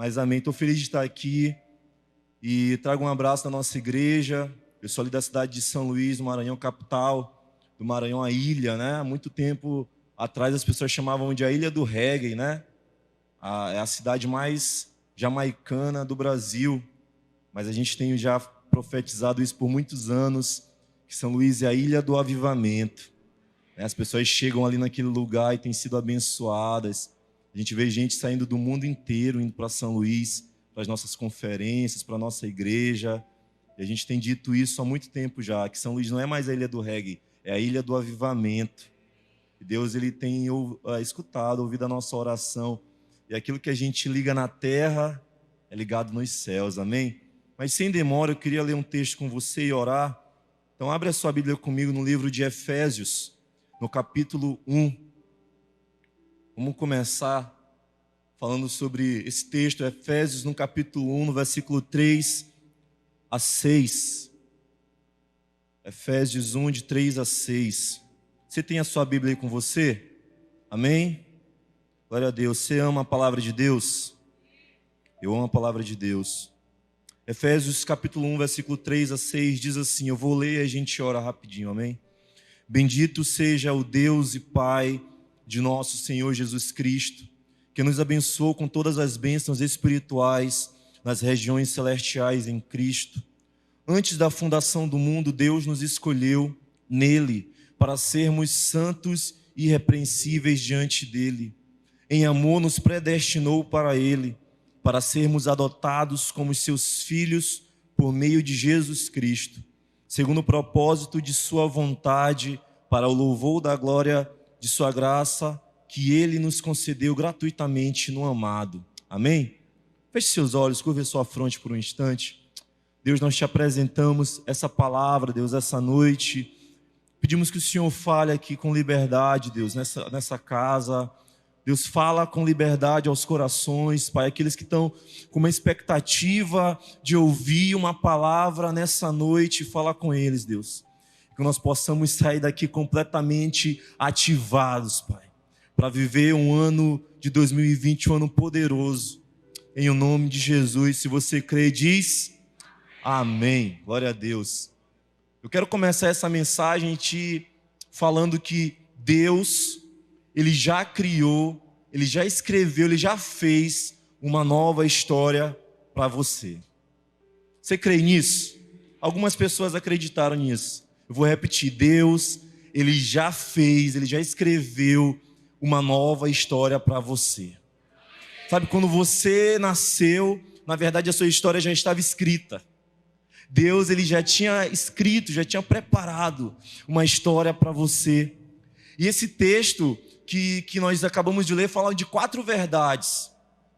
Mas amém, estou feliz de estar aqui e trago um abraço da nossa igreja. Eu sou ali da cidade de São Luís, do Maranhão, capital do Maranhão, a ilha, né? Há muito tempo atrás as pessoas chamavam de a Ilha do Reggae, né? É a cidade mais jamaicana do Brasil, mas a gente tem já profetizado isso por muitos anos, que São Luís é a Ilha do Avivamento. As pessoas chegam ali naquele lugar e têm sido abençoadas. A gente vê gente saindo do mundo inteiro, indo para São Luís, para as nossas conferências, para a nossa igreja. E a gente tem dito isso há muito tempo já, que São Luís não é mais a Ilha do Reggae, é a Ilha do Avivamento. E Deus ele tem escutado, ouvido a nossa oração. E aquilo que a gente liga na terra é ligado nos céus, amém? Mas sem demora, eu queria ler um texto com você e orar. Então abre a sua Bíblia comigo no livro de Efésios, no capítulo 1. Vamos começar falando sobre esse texto, Efésios, no capítulo 1, no versículo 3 a 6. Efésios 1, de 3 a 6. Você tem a sua Bíblia aí com você? Amém? Glória a Deus. Você ama a palavra de Deus? Eu amo a palavra de Deus. Efésios capítulo 1, versículo 3 a 6, diz assim, eu vou ler e a gente ora rapidinho, amém? Bendito seja o Deus e Pai de nosso Senhor Jesus Cristo, que nos abençoou com todas as bênçãos espirituais nas regiões celestiais em Cristo. Antes da fundação do mundo, Deus nos escolheu nele para sermos santos e irrepreensíveis diante dele. Em amor nos predestinou para ele, para sermos adotados como seus filhos por meio de Jesus Cristo, segundo o propósito de sua vontade, para o louvor da glória de sua graça, que ele nos concedeu gratuitamente no amado. Amém? Feche seus olhos, curva sua fronte por um instante. Deus, nós te apresentamos essa palavra, Deus, essa noite. Pedimos que o Senhor fale aqui com liberdade, Deus, nessa casa. Deus, fala com liberdade aos corações, Pai, aqueles que estão com uma expectativa de ouvir uma palavra nessa noite, fala com eles, Deus. Que nós possamos sair daqui completamente ativados, Pai, para viver um ano de 2020, um ano poderoso. Em o nome de Jesus, se você crê, diz amém. Glória a Deus. Eu quero começar essa mensagem te falando que Deus, Ele já criou, Ele já escreveu, Ele já fez uma nova história para você. Você crê nisso? Algumas pessoas acreditaram nisso. Eu vou repetir, Deus, Ele já fez, Ele já escreveu uma nova história para você. Sabe, quando você nasceu, na verdade a sua história já estava escrita. Deus, Ele já tinha escrito, já tinha preparado uma história para você. E esse texto que nós acabamos de ler fala de 4 verdades,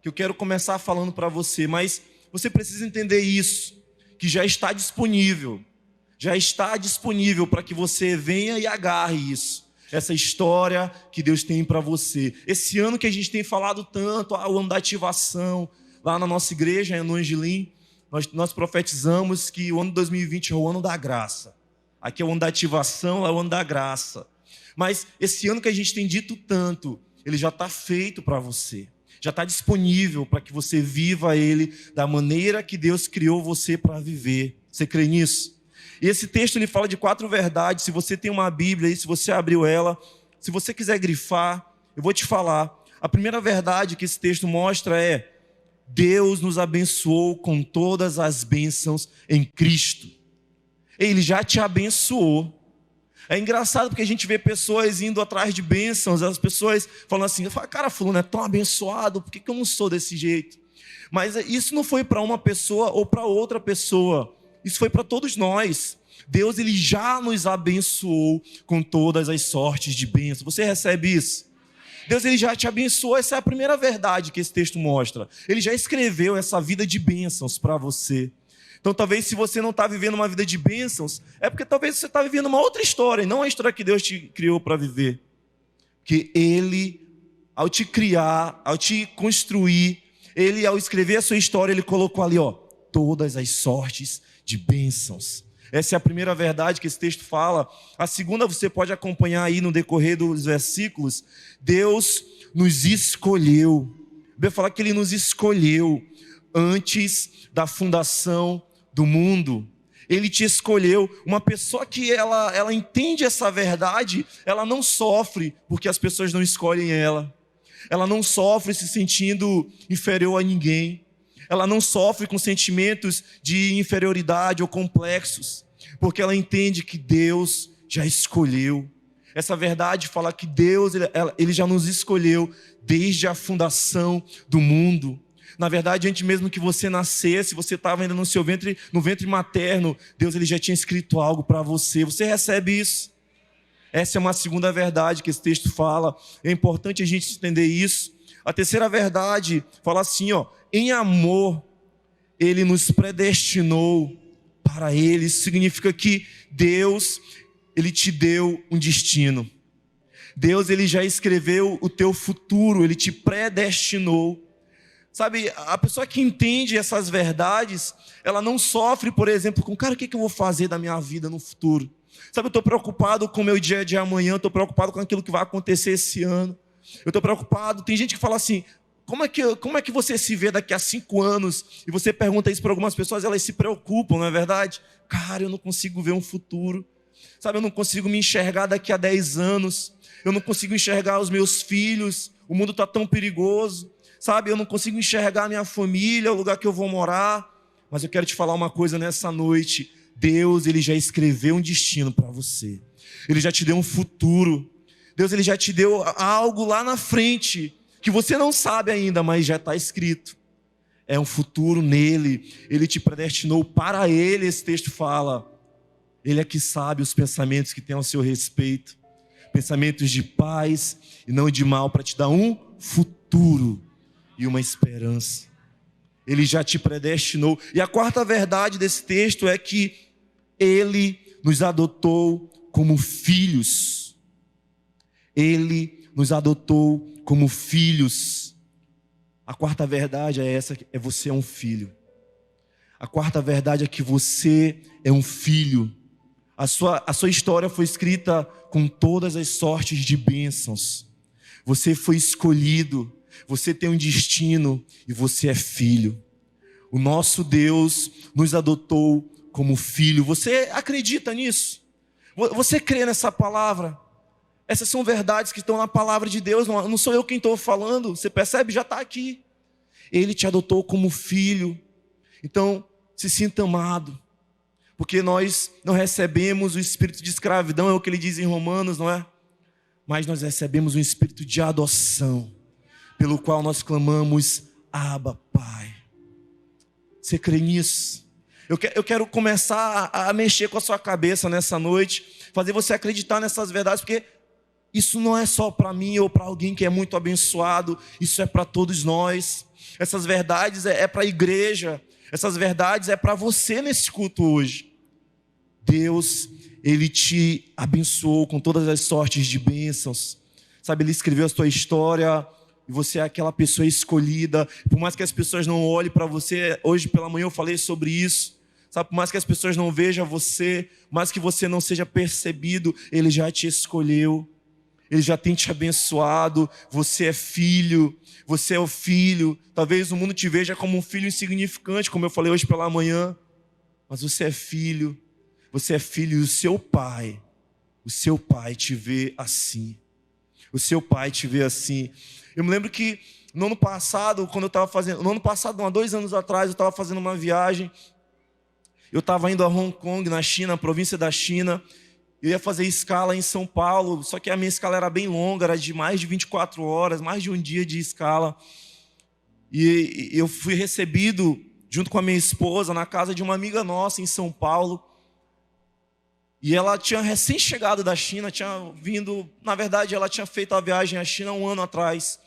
que eu quero começar falando para você, mas você precisa entender isso, que já está disponível para que você venha e agarre isso, essa história que Deus tem para você. Esse ano que a gente tem falado tanto, o ano da ativação, lá na nossa igreja, no Angelim, nós profetizamos que o ano de 2020 é o ano da graça. Aqui é o ano da ativação, lá é o ano da graça. Mas esse ano que a gente tem dito tanto, ele já está feito para você. Já está disponível para que você viva ele da maneira que Deus criou você para viver. Você crê nisso? E esse texto ele fala de 4 verdades. Se você tem uma Bíblia aí, se você abriu ela, se você quiser grifar, eu vou te falar. A primeira verdade que esse texto mostra é: Deus nos abençoou com todas as bênçãos em Cristo. Ele já te abençoou. É engraçado porque a gente vê pessoas indo atrás de bênçãos, as pessoas falando assim, cara, fulano é tão abençoado, por que eu não sou desse jeito? Mas isso não foi para uma pessoa ou para outra pessoa, isso foi para todos nós. Deus, Ele já nos abençoou com todas as sortes de bênçãos. Você recebe isso? Deus, Ele já te abençoou, essa é a primeira verdade que esse texto mostra. Ele já escreveu essa vida de bênçãos para você. Então talvez se você não está vivendo uma vida de bênçãos, é porque talvez você está vivendo uma outra história, e não a história que Deus te criou para viver. Porque Ele, ao te criar, ao te construir, Ele, ao escrever a sua história, Ele colocou ali, todas as sortes de bênçãos. Essa é a primeira verdade que esse texto fala. A segunda você pode acompanhar aí no decorrer dos versículos. Deus nos escolheu Bíblia fala que Ele nos escolheu antes da fundação do mundo. Ele te escolheu. Uma pessoa que ela entende essa verdade, ela não sofre porque as pessoas não escolhem ela. Ela não sofre se sentindo inferior a ninguém. Ela não sofre com sentimentos de inferioridade ou complexos, porque ela entende que Deus já escolheu. Essa verdade fala que Deus ele já nos escolheu desde a fundação do mundo. Na verdade, antes mesmo que você nascesse, você estava ainda no seu ventre, no ventre materno, Deus ele já tinha escrito algo para você. Você recebe isso? Essa é uma segunda verdade que esse texto fala. É importante a gente entender isso. A terceira verdade fala assim, em amor, Ele nos predestinou para Ele. Isso significa que Deus, Ele te deu um destino. Deus, Ele já escreveu o teu futuro, Ele te predestinou. Sabe, a pessoa que entende essas verdades, ela não sofre, por exemplo, com, cara, o que eu vou fazer da minha vida no futuro? Sabe, eu estou preocupado com o meu dia de amanhã, eu estou preocupado com aquilo que vai acontecer esse ano. Eu estou preocupado, tem gente que fala assim, como é que você se vê daqui a 5 anos? E você pergunta isso para algumas pessoas, elas se preocupam, não é verdade? Cara, eu não consigo ver um futuro. Sabe, eu não consigo me enxergar daqui a 10 anos. Eu não consigo enxergar os meus filhos. O mundo está tão perigoso. Sabe, eu não consigo enxergar a minha família, o lugar que eu vou morar. Mas eu quero te falar uma coisa nessa noite. Deus, Ele já escreveu um destino para você. Ele já te deu um futuro. Deus, Ele já te deu algo lá na frente, que você não sabe ainda, mas já está escrito. É um futuro nele. Ele te predestinou para Ele, esse texto fala. Ele é que sabe os pensamentos que tem ao seu respeito. Pensamentos de paz e não de mal, para te dar um futuro e uma esperança. Ele já te predestinou. E a quarta verdade desse texto é que Ele nos adotou como filhos. Ele nos adotou como filhos. A quarta verdade é essa, é você é um filho. A quarta verdade é que você é um filho. A sua história foi escrita com todas as sortes de bênçãos. Você foi escolhido. Você tem um destino e você é filho. O nosso Deus nos adotou como filho. Você acredita nisso? Você crê nessa palavra? Essas são verdades que estão na palavra de Deus. Não sou eu quem estou falando. Você percebe? Já está aqui. Ele te adotou como filho. Então, se sinta amado. Porque nós não recebemos o espírito de escravidão, é o que ele diz em Romanos, não é? Mas nós recebemos um espírito de adoção, pelo qual nós clamamos, Abba, Pai. Você crê nisso? Eu quero começar a mexer com a sua cabeça nessa noite, fazer você acreditar nessas verdades, porque isso não é só para mim ou para alguém que é muito abençoado, isso é para todos nós. Essas verdades é para a igreja, essas verdades é para você nesse culto hoje. Deus, Ele te abençoou com todas as sortes de bênçãos. Sabe, Ele escreveu a sua história e você é aquela pessoa escolhida. Por mais que as pessoas não olhem para você, hoje pela manhã eu falei sobre isso. Sabe, por mais que as pessoas não vejam você, por mais que você não seja percebido, Ele já te escolheu. Ele já tem te abençoado. Você é filho, você é o filho. Talvez o mundo te veja como um filho insignificante, como eu falei hoje pela manhã. Mas você é filho. Você é filho e o seu pai te vê assim. O seu pai te vê assim. Eu me lembro que no ano passado, há 2 anos atrás, eu estava fazendo uma viagem. Eu estava indo a Hong Kong, na China, província da China. Eu ia fazer escala em São Paulo, só que a minha escala era bem longa, era de mais de 24 horas, mais de um dia de escala. E eu fui recebido, junto com a minha esposa, na casa de uma amiga nossa em São Paulo. E ela tinha recém-chegado da China, na verdade ela tinha feito a viagem à China 1 ano atrás,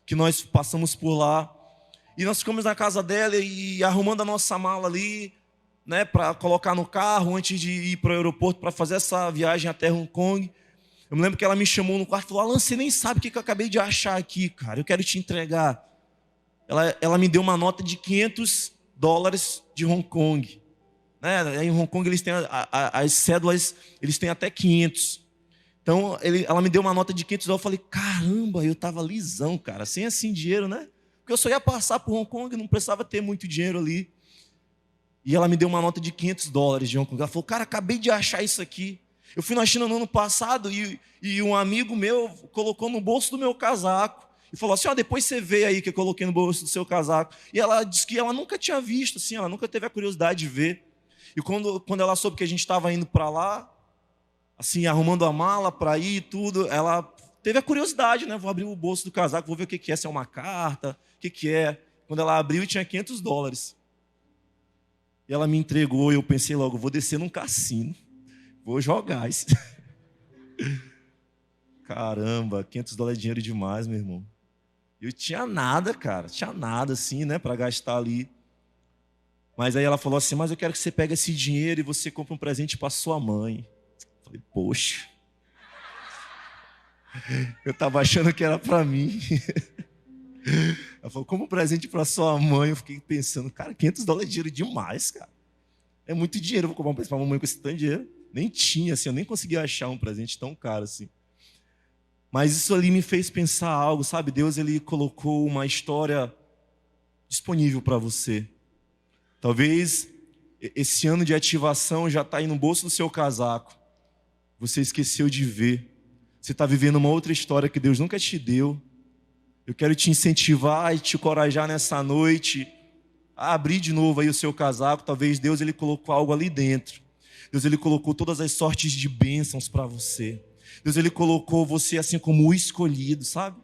que nós passamos por lá. E nós ficamos na casa dela e arrumando a nossa mala ali, né, para colocar no carro antes de ir para o aeroporto para fazer essa viagem até Hong Kong. Eu me lembro que ela me chamou no quarto e falou, Alan, você nem sabe o que eu acabei de achar aqui, cara, eu quero te entregar. Ela me deu uma nota de $500 de Hong Kong. Né? Em Hong Kong eles têm as cédulas, eles têm até 500. Então ela me deu uma nota de $500, eu falei, caramba, eu estava lisão, cara, sem assim dinheiro, né? Porque eu só ia passar por Hong Kong, não precisava ter muito dinheiro ali. E ela me deu uma nota de $500 de Hong Kong. Ela falou, cara, acabei de achar isso aqui. Eu fui na China no ano passado e um amigo meu colocou no bolso do meu casaco. E falou assim, depois você vê aí que eu coloquei no bolso do seu casaco. E ela disse que ela nunca tinha visto, assim, ela nunca teve a curiosidade de ver. E quando ela soube que a gente estava indo para lá, assim, arrumando a mala para ir e tudo, ela teve a curiosidade, né? Vou abrir o bolso do casaco, vou ver o que é, se é uma carta, o que é. Quando ela abriu, tinha $500. E ela me entregou e eu pensei logo, vou descer num cassino, vou jogar isso. Caramba, $500 é dinheiro demais, meu irmão. Eu tinha nada, cara, tinha nada assim, né, para gastar ali. Mas aí ela falou assim, mas eu quero que você pegue esse dinheiro e você compre um presente para sua mãe. Eu falei, poxa. Eu estava achando que era para mim. Ela falou, como um presente para sua mãe? Eu fiquei pensando, cara, $500 é dinheiro demais, cara. É muito dinheiro, eu vou comprar um presente para a mamãe com esse tanto de dinheiro. Nem tinha, assim, eu nem conseguia achar um presente tão caro assim. Mas isso ali me fez pensar algo, sabe? Deus, ele colocou uma história disponível para você. Talvez esse ano de ativação já está aí no bolso do seu casaco. Você esqueceu de ver. Você está vivendo uma outra história que Deus nunca te deu. Eu quero te incentivar e te encorajar nessa noite a abrir de novo aí o seu casaco. Talvez Deus, ele colocou algo ali dentro. Deus, ele colocou todas as sortes de bênçãos para você. Deus, ele colocou você assim como o escolhido, sabe?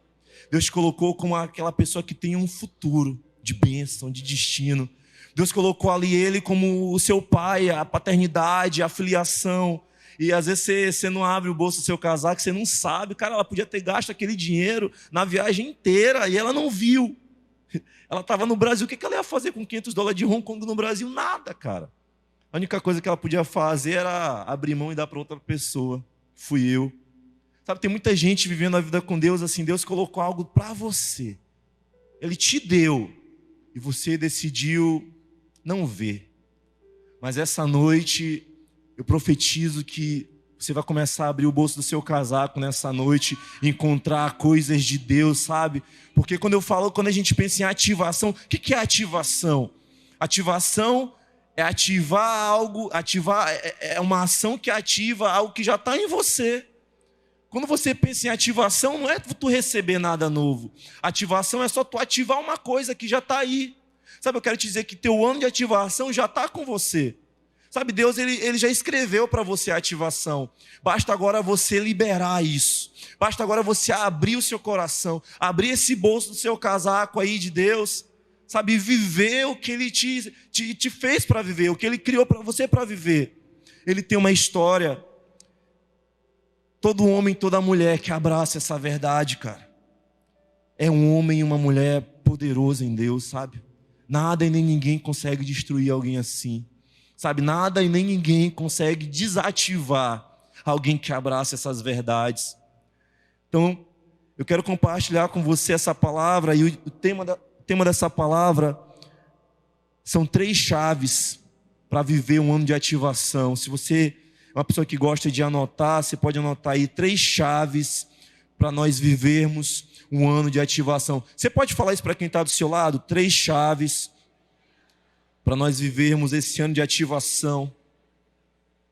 Deus te colocou como aquela pessoa que tem um futuro de bênção, de destino. Deus colocou ali ele como o seu pai, a paternidade, a filiação. E às vezes você não abre o bolso do seu casaco, você não sabe. Cara, ela podia ter gasto aquele dinheiro na viagem inteira e ela não viu. Ela estava no Brasil, o que ela ia fazer com $500 de Hong Kong no Brasil? Nada, cara. A única coisa que ela podia fazer era abrir mão e dar para outra pessoa. Fui eu. Sabe, tem muita gente vivendo a vida com Deus assim, Deus colocou algo para você. Ele te deu e você decidiu não ver. Mas essa noite eu profetizo que você vai começar a abrir o bolso do seu casaco nessa noite, encontrar coisas de Deus, sabe? Porque quando a gente pensa em ativação, o que é ativação? Ativação é ativar algo, é uma ação que ativa algo que já está em você. Quando você pensa em ativação, não é tu receber nada novo. Ativação é só tu ativar uma coisa que já está aí. Sabe, eu quero te dizer que teu ano de ativação já está com você. Sabe, Deus, ele já escreveu para você a ativação. Basta agora você liberar isso. Basta agora você abrir o seu coração, abrir esse bolso do seu casaco aí de Deus. Sabe, viver o que Ele te fez para viver, o que Ele criou para você para viver. Ele tem uma história. Todo homem, toda mulher que abraça essa verdade, cara, é um homem e uma mulher poderoso em Deus, sabe? Nada e nem ninguém consegue destruir alguém assim. Sabe, nada e nem ninguém consegue desativar alguém que abraça essas verdades. Então, eu quero compartilhar com você essa palavra, e o tema dessa palavra são 3 chaves para viver um ano de ativação. Se você é uma pessoa que gosta de anotar, você pode anotar aí 3 chaves para nós vivermos um ano de ativação. Você pode falar isso para quem está do seu lado? 3 chaves para nós vivermos esse ano de ativação.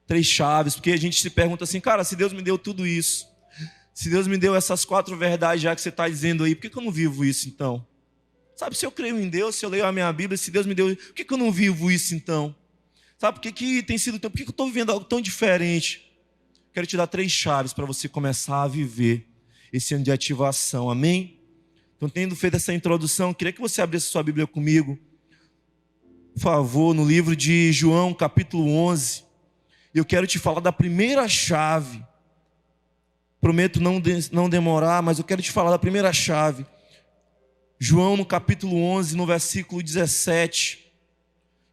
3 chaves, porque a gente se pergunta assim, cara, se Deus me deu tudo isso, se Deus me deu essas 4 verdades já que você está dizendo aí, por que eu não vivo isso então? Sabe, se eu creio em Deus, se eu leio a minha Bíblia, se Deus me deu, por que eu não vivo isso então? Sabe, por que tem sido, por que eu estou vivendo algo tão diferente? Quero te dar 3 chaves para você começar a viver esse ano de ativação, amém? Então, tendo feito essa introdução, queria que você abrisse sua Bíblia comigo, por favor, no livro de João, capítulo 11. Eu quero te falar da primeira chave. Prometo não demorar, mas eu quero te falar da primeira chave. João, no capítulo 11, no versículo 17.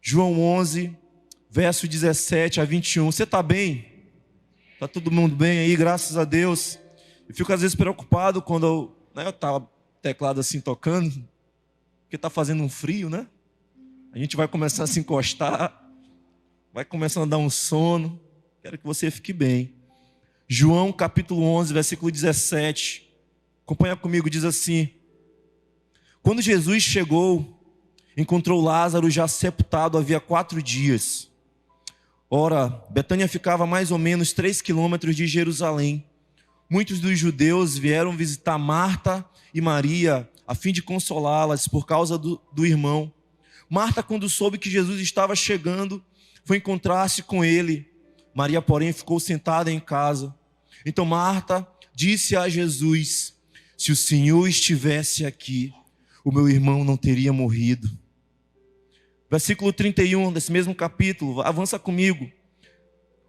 João 11, verso 17 a 21. Você está bem? Está todo mundo bem aí, graças a Deus. Eu fico às vezes preocupado quando eu estava teclado assim tocando, porque está fazendo um frio, né? A gente vai começar a se encostar, vai começando a dar um sono. Quero que você fique bem. João capítulo 11, versículo 17. Acompanha comigo, diz assim: Quando Jesus chegou, encontrou Lázaro já sepultado havia 4 dias. Ora, Betânia ficava a mais ou menos 3 quilômetros de Jerusalém. Muitos dos judeus vieram visitar Marta e Maria, a fim de consolá-las por causa do irmão. Marta, quando soube que Jesus estava chegando, foi encontrar-se com ele. Maria, porém, ficou sentada em casa. Então Marta disse a Jesus: se o Senhor estivesse aqui, o meu irmão não teria morrido. Versículo 31 desse mesmo capítulo, avança comigo.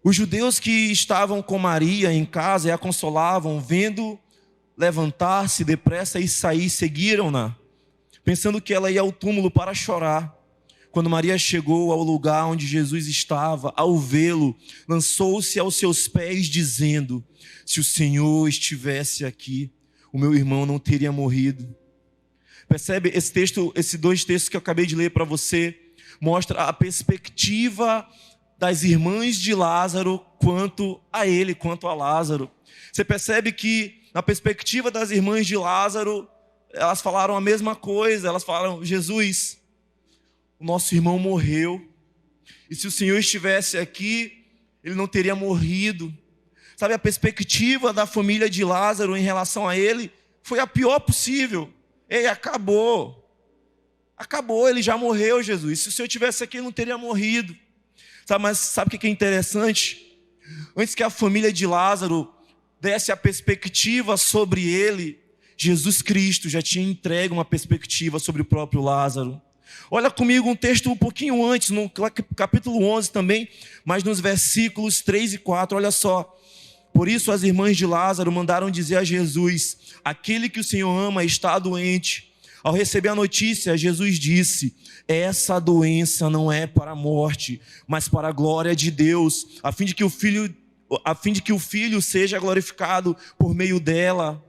Os judeus que estavam com Maria em casa e a consolavam, vendo levantar-se depressa e sair, seguiram-na, pensando que ela ia ao túmulo para chorar. Quando Maria chegou ao lugar onde Jesus estava, ao vê-lo, lançou-se aos seus pés, dizendo: se o Senhor estivesse aqui, o meu irmão não teria morrido. Percebe esse texto, esses 2 textos que eu acabei de ler para você, mostra a perspectiva das irmãs de Lázaro quanto a ele, quanto a Lázaro. Você percebe que na perspectiva das irmãs de Lázaro, elas falaram a mesma coisa. Elas falaram: Jesus, o nosso irmão morreu, e se o Senhor estivesse aqui, ele não teria morrido. Sabe, a perspectiva da família de Lázaro em relação a ele foi a pior possível. Ei, acabou, ele já morreu, Jesus. Se o Senhor estivesse aqui, ele não teria morrido. Sabe, mas sabe o que é interessante? Antes que a família de Lázaro desse a perspectiva sobre ele, Jesus Cristo já tinha entregue uma perspectiva sobre o próprio Lázaro. Olha comigo um texto um pouquinho antes, no capítulo 11 também, mas nos versículos 3 e 4, olha só. Por isso as irmãs de Lázaro mandaram dizer a Jesus: aquele que o Senhor ama está doente. Ao receber a notícia, Jesus disse: essa doença não é para a morte, mas para a glória de Deus, a fim de que o Filho seja glorificado por meio dela.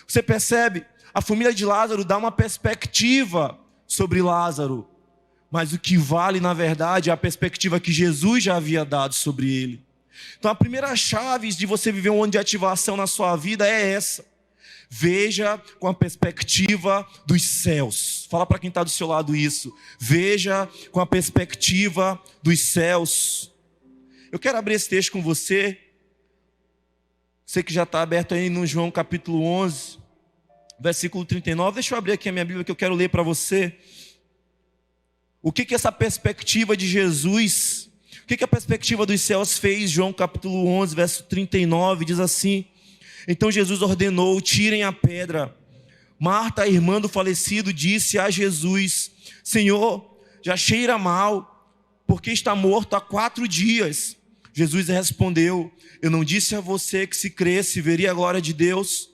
Você percebe? A família de Lázaro dá uma perspectiva sobre Lázaro, mas o que vale, na verdade, é a perspectiva que Jesus já havia dado sobre ele. Então a primeira chave de você viver um ano de ativação na sua vida é essa: veja com a perspectiva dos céus. Fala para quem está do seu lado isso. Veja com a perspectiva dos céus. Eu quero abrir esse texto com você. Você que já está aberto aí no João capítulo 11, versículo 39. Deixa eu abrir aqui a minha Bíblia que eu quero ler para você. O que essa perspectiva de Jesus, o que a perspectiva dos céus fez? João capítulo 11, verso 39, diz assim: então Jesus ordenou: tirem a pedra. Marta, a irmã do falecido, disse a Jesus: Senhor, já cheira mal, porque está morto há 4 dias. Jesus respondeu: eu não disse a você que se cresce veria a glória de Deus?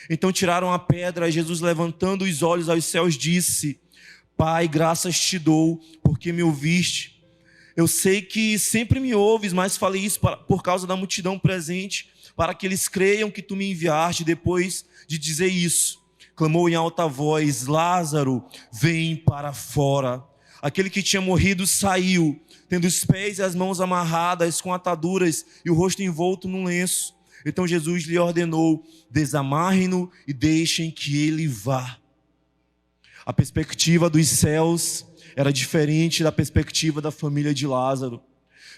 Então tiraram a pedra. E Jesus, levantando os olhos aos céus, disse: Pai, graças te dou, porque me ouviste. Eu sei que sempre me ouves, mas falei isso por causa da multidão presente, para que eles creiam que tu me enviaste. Depois de dizer isso, clamou em alta voz: Lázaro, vem para fora. Aquele que tinha morrido saiu, tendo os pés e as mãos amarradas com ataduras e o rosto envolto num lenço. Então Jesus lhe ordenou: desamarrem-no e deixem que ele vá. A perspectiva dos céus era diferente da perspectiva da família de Lázaro.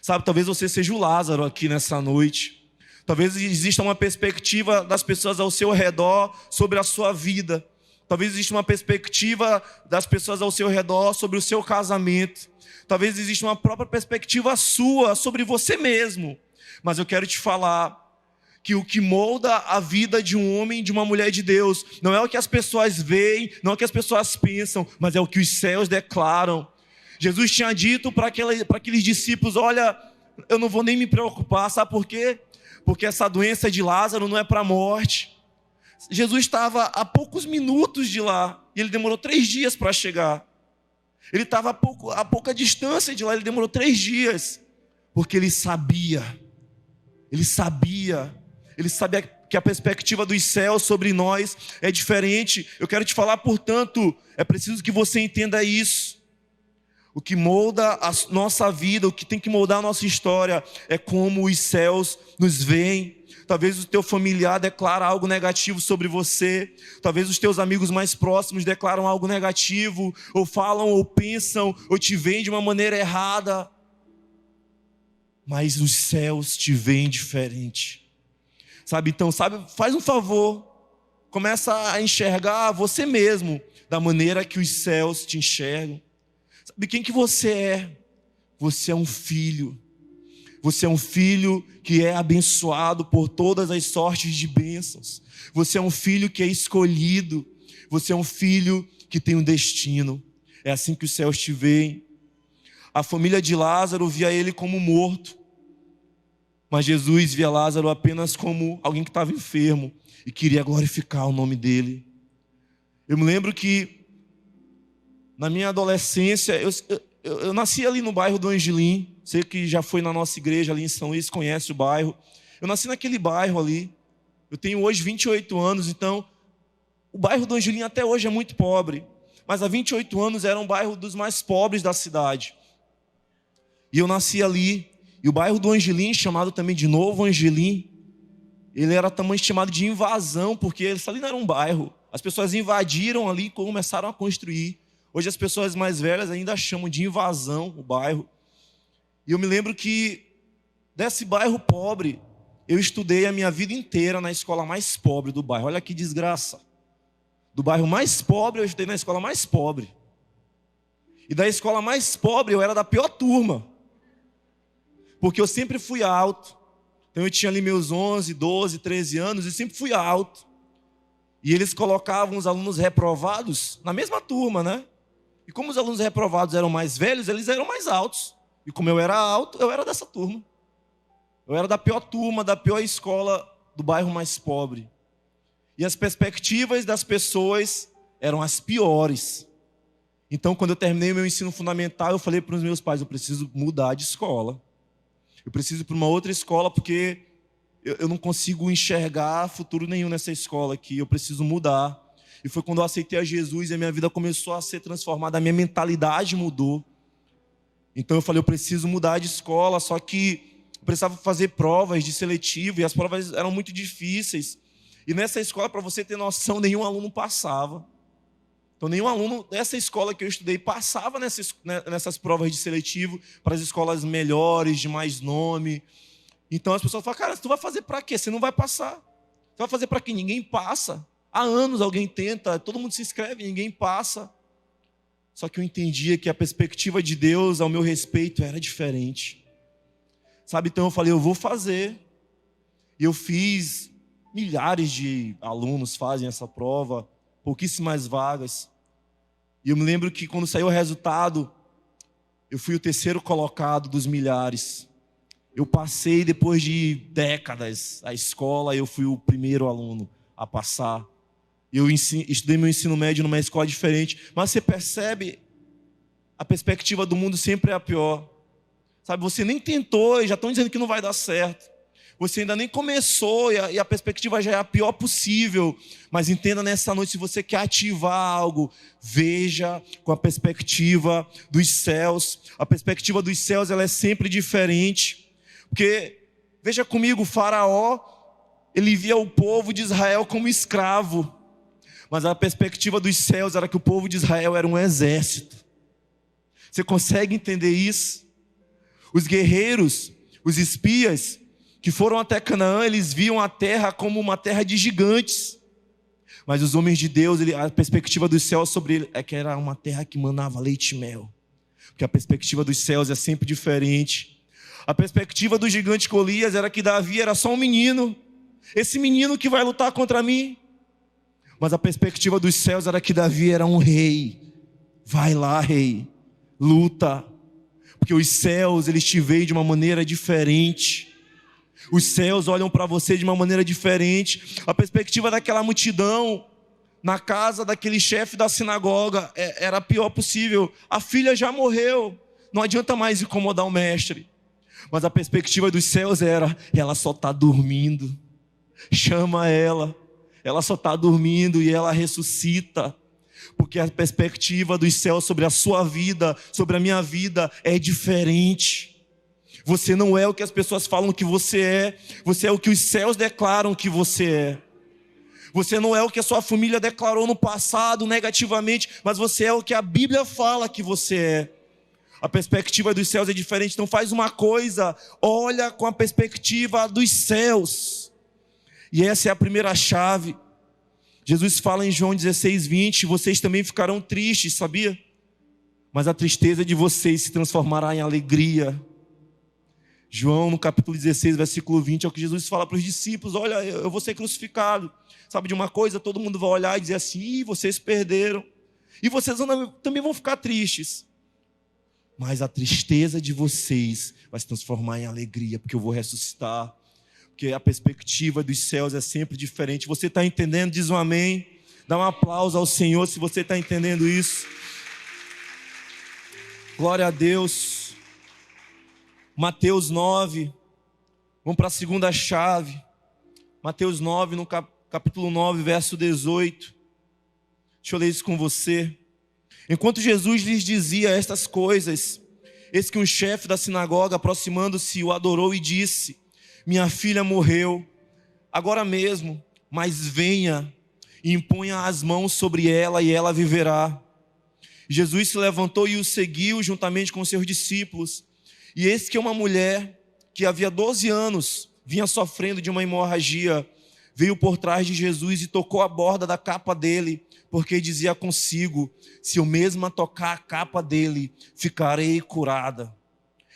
Sabe, talvez você seja o Lázaro aqui nessa noite. Talvez exista uma perspectiva das pessoas ao seu redor sobre a sua vida. Talvez exista uma perspectiva das pessoas ao seu redor sobre o seu casamento. Talvez exista uma própria perspectiva sua sobre você mesmo. Mas eu quero te falar que o que molda a vida de um homem e de uma mulher de Deus não é o que as pessoas veem, não é o que as pessoas pensam, mas é o que os céus declaram. Jesus tinha dito para aqueles discípulos: olha, eu não vou nem me preocupar. Sabe por quê? Porque essa doença de Lázaro não é para a morte. Jesus estava a poucos minutos de lá e ele demorou 3 dias para chegar. Ele estava a pouca distância de lá, ele demorou 3 dias, porque ele sabia que a perspectiva dos céus sobre nós é diferente. Eu quero te falar, portanto, é preciso que você entenda isso. O que molda a nossa vida, o que tem que moldar a nossa história é como os céus nos veem. Talvez o teu familiar declara algo negativo sobre você. Talvez os teus amigos mais próximos declaram algo negativo, ou falam, ou pensam, ou te veem de uma maneira errada. Mas os céus te veem diferente. Sabe, então, faz um favor. Começa a enxergar você mesmo da maneira que os céus te enxergam. Sabe quem que você é? Você é um filho. Você é um filho que é abençoado por todas as sortes de bênçãos. Você é um filho que é escolhido. Você é um filho que tem um destino. É assim que os céus te veem. A família de Lázaro via ele como morto. Mas Jesus via Lázaro apenas como alguém que estava enfermo e queria glorificar o nome dele. Eu me lembro que na minha adolescência, eu nasci ali no bairro do Angelim. Você que já foi na nossa igreja ali em São Luís, conhece o bairro. Eu nasci naquele bairro ali. Eu tenho hoje 28 anos, então o bairro do Angelim até hoje é muito pobre. Mas há 28 anos era um bairro dos mais pobres da cidade. E eu nasci ali. E o bairro do Angelim, chamado também de Novo Angelim, ele era também chamado de invasão, porque ali não era um bairro. As pessoas invadiram ali e começaram a construir. Hoje as pessoas mais velhas ainda chamam de invasão o bairro. E eu me lembro que desse bairro pobre, eu estudei a minha vida inteira na escola mais pobre do bairro. Olha que desgraça. Do bairro mais pobre, eu estudei na escola mais pobre. E da escola mais pobre, eu era da pior turma. Porque eu sempre fui alto. Então eu tinha ali meus 11, 12, 13 anos e sempre fui alto. E eles colocavam os alunos reprovados na mesma turma, né? E como os alunos reprovados eram mais velhos, eles eram mais altos. E como eu era alto, eu era dessa turma. Eu era da pior turma, da pior escola do bairro mais pobre. E as perspectivas das pessoas eram as piores. Então, quando eu terminei o meu ensino fundamental, eu falei para os meus pais, eu preciso mudar de escola. Eu preciso ir para uma outra escola porque eu não consigo enxergar futuro nenhum nessa escola aqui. Eu preciso mudar. E foi quando eu aceitei a Jesus e a minha vida começou a ser transformada. A minha mentalidade mudou. Então eu falei, eu preciso mudar de escola. Só que eu precisava fazer provas de seletivo e as provas eram muito difíceis. E nessa escola, para você ter noção, nenhum aluno passava. Então nenhum aluno dessa escola que eu estudei passava nessas provas de seletivo para as escolas melhores, de mais nome. Então as pessoas falam, cara, tu vai fazer para quê? Você não vai passar. Você vai fazer para quê? Ninguém passa. Há anos alguém tenta, todo mundo se inscreve, ninguém passa. Só que eu entendia que a perspectiva de Deus ao meu respeito era diferente. Sabe, então eu falei, eu vou fazer. E eu fiz, milhares de alunos fazem essa prova, pouquíssimas vagas. E eu me lembro que quando saiu o resultado, eu fui o terceiro colocado dos milhares. Eu passei depois de décadas a escola, eu fui o primeiro aluno a passar. Eu estudei meu ensino médio numa escola diferente, mas você percebe, a perspectiva do mundo sempre é a pior. Sabe, você nem tentou e já estão dizendo que não vai dar certo. Você ainda nem começou e a perspectiva já é a pior possível. Mas entenda nessa noite, se você quer ativar algo, veja com a perspectiva dos céus. A perspectiva dos céus ela é sempre diferente. Porque, veja comigo, o faraó, ele via o povo de Israel como escravo. Mas a perspectiva dos céus era que o povo de Israel era um exército. Você consegue entender isso? Os guerreiros, os espias que foram até Canaã, eles viam a terra como uma terra de gigantes. Mas os homens de Deus, a perspectiva dos céus sobre ele é que era uma terra que manava leite e mel. Porque a perspectiva dos céus é sempre diferente. A perspectiva do gigante Golias era que Davi era só um menino. Esse menino que vai lutar contra mim. Mas a perspectiva dos céus era que Davi era um rei. Vai lá, rei. Luta. Porque os céus, eles te veem de uma maneira diferente. Os céus olham para você de uma maneira diferente. A perspectiva daquela multidão na casa daquele chefe da sinagoga era a pior possível. A filha já morreu. Não adianta mais incomodar o mestre. Mas a perspectiva dos céus era, ela só está dormindo. Chama ela. Ela só está dormindo e ela ressuscita. Porque a perspectiva dos céus sobre a sua vida, sobre a minha vida, é diferente. Você não é o que as pessoas falam que você é. Você é o que os céus declaram que você é. Você não é o que a sua família declarou no passado negativamente, mas você é o que a Bíblia fala que você é. A perspectiva dos céus é diferente. Então faz uma coisa, olha com a perspectiva dos céus. E essa é a primeira chave. Jesus fala em João 16:20, vocês também ficarão tristes, sabia? Mas a tristeza de vocês se transformará em alegria. João, no capítulo 16, versículo 20, é o que Jesus fala para os discípulos: olha, eu vou ser crucificado. Sabe de uma coisa? Todo mundo vai olhar e dizer assim: ih, vocês perderam. E vocês também vão ficar tristes. Mas a tristeza de vocês vai se transformar em alegria, porque eu vou ressuscitar. Porque a perspectiva dos céus é sempre diferente. Você está entendendo? Diz um amém. Dá um aplauso ao Senhor se você está entendendo isso. Glória a Deus. Mateus 9, vamos para a segunda chave. Mateus 9, no capítulo 9, verso 18. Deixa eu ler isso com você. Enquanto Jesus lhes dizia estas coisas, eis que um chefe da sinagoga, aproximando-se, o adorou e disse: minha filha morreu, agora mesmo, mas venha e imponha as mãos sobre ela e ela viverá. Jesus se levantou e o seguiu juntamente com seus discípulos. E eis que uma mulher que havia 12 anos vinha sofrendo de uma hemorragia, veio por trás de Jesus e tocou a borda da capa dele, porque dizia consigo: se eu mesma tocar a capa dele, ficarei curada.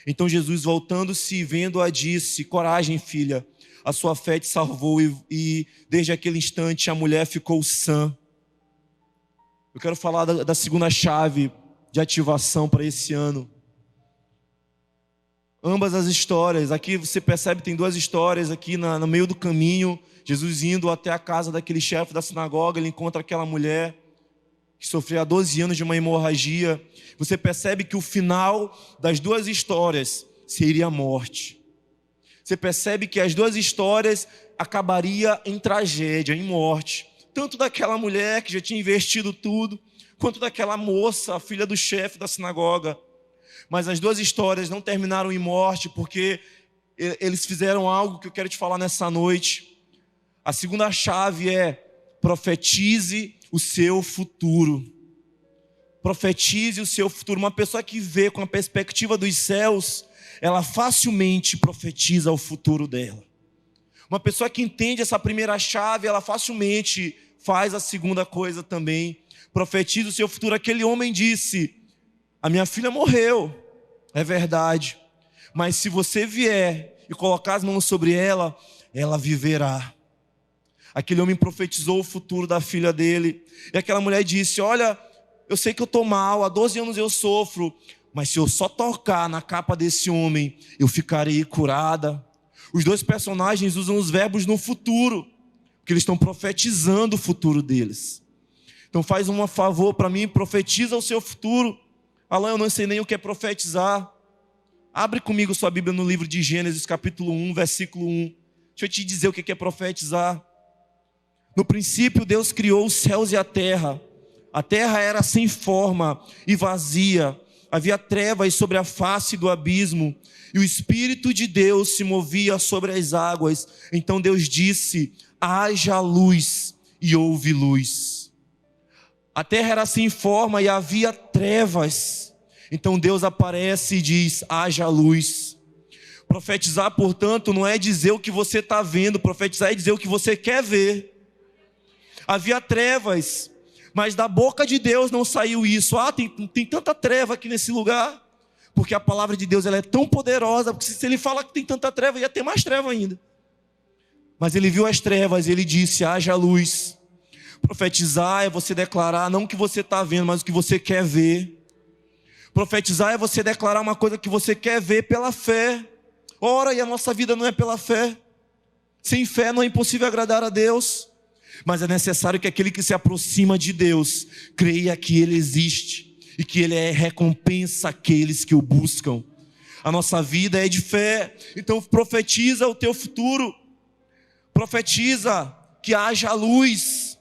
Então Jesus, voltando-se e vendo-a, disse: coragem, filha, a sua fé te salvou. E desde aquele instante a mulher ficou sã. Eu quero falar da segunda chave de ativação para esse ano. Ambas as histórias, aqui você percebe, tem duas histórias aqui no meio do caminho. Jesus indo até a casa daquele chefe da sinagoga, ele encontra aquela mulher que sofreu há 12 anos de uma hemorragia. Você percebe que o final das duas histórias seria a morte. Você percebe que as duas histórias acabaria em tragédia, em morte. Tanto daquela mulher que já tinha investido tudo, quanto daquela moça, a filha do chefe da sinagoga. Mas as duas histórias não terminaram em morte, porque eles fizeram algo que eu quero te falar nessa noite. A segunda chave é: profetize o seu futuro. Profetize o seu futuro. Uma pessoa que vê com a perspectiva dos céus, ela facilmente profetiza o futuro dela. Uma pessoa que entende essa primeira chave, ela facilmente faz a segunda coisa também. Profetiza o seu futuro. Aquele homem disse: a minha filha morreu, é verdade, mas se você vier e colocar as mãos sobre ela, ela viverá. Aquele homem profetizou o futuro da filha dele. E aquela mulher disse: olha, eu sei que eu estou mal, há 12 anos eu sofro, mas se eu só tocar na capa desse homem, eu ficarei curada. Os dois personagens usam os verbos no futuro, porque eles estão profetizando o futuro deles. Então faz um favor para mim, profetiza o seu futuro. Alain, eu não sei nem o que é profetizar. Abre comigo sua Bíblia no livro de Gênesis, capítulo 1, versículo 1. Deixa eu te dizer o que é profetizar. No princípio, Deus criou os céus e a terra. A terra era sem forma e vazia. Havia trevas sobre a face do abismo. E o Espírito de Deus se movia sobre as águas. Então Deus disse: haja luz, e houve luz. A terra era sem forma e havia trevas. Então Deus aparece e diz: haja luz. Profetizar, portanto, não é dizer o que você está vendo. Profetizar é dizer o que você quer ver. Havia trevas, mas da boca de Deus não saiu isso. Tem tanta treva aqui nesse lugar. Porque a palavra de Deus ela é tão poderosa. Porque se ele fala que tem tanta treva, ia ter mais treva ainda. Mas ele viu as trevas e ele disse: haja luz. Profetizar é você declarar não o que você está vendo, mas o que você quer ver. Profetizar é você declarar uma coisa que você quer ver pela fé. Ora, e a nossa vida não é pela fé. Sem fé não é impossível agradar a Deus. Mas é necessário que aquele que se aproxima de Deus creia que Ele existe e que Ele recompensa aqueles que o buscam. A nossa vida é de fé. Então profetiza o teu futuro. Profetiza que haja luz.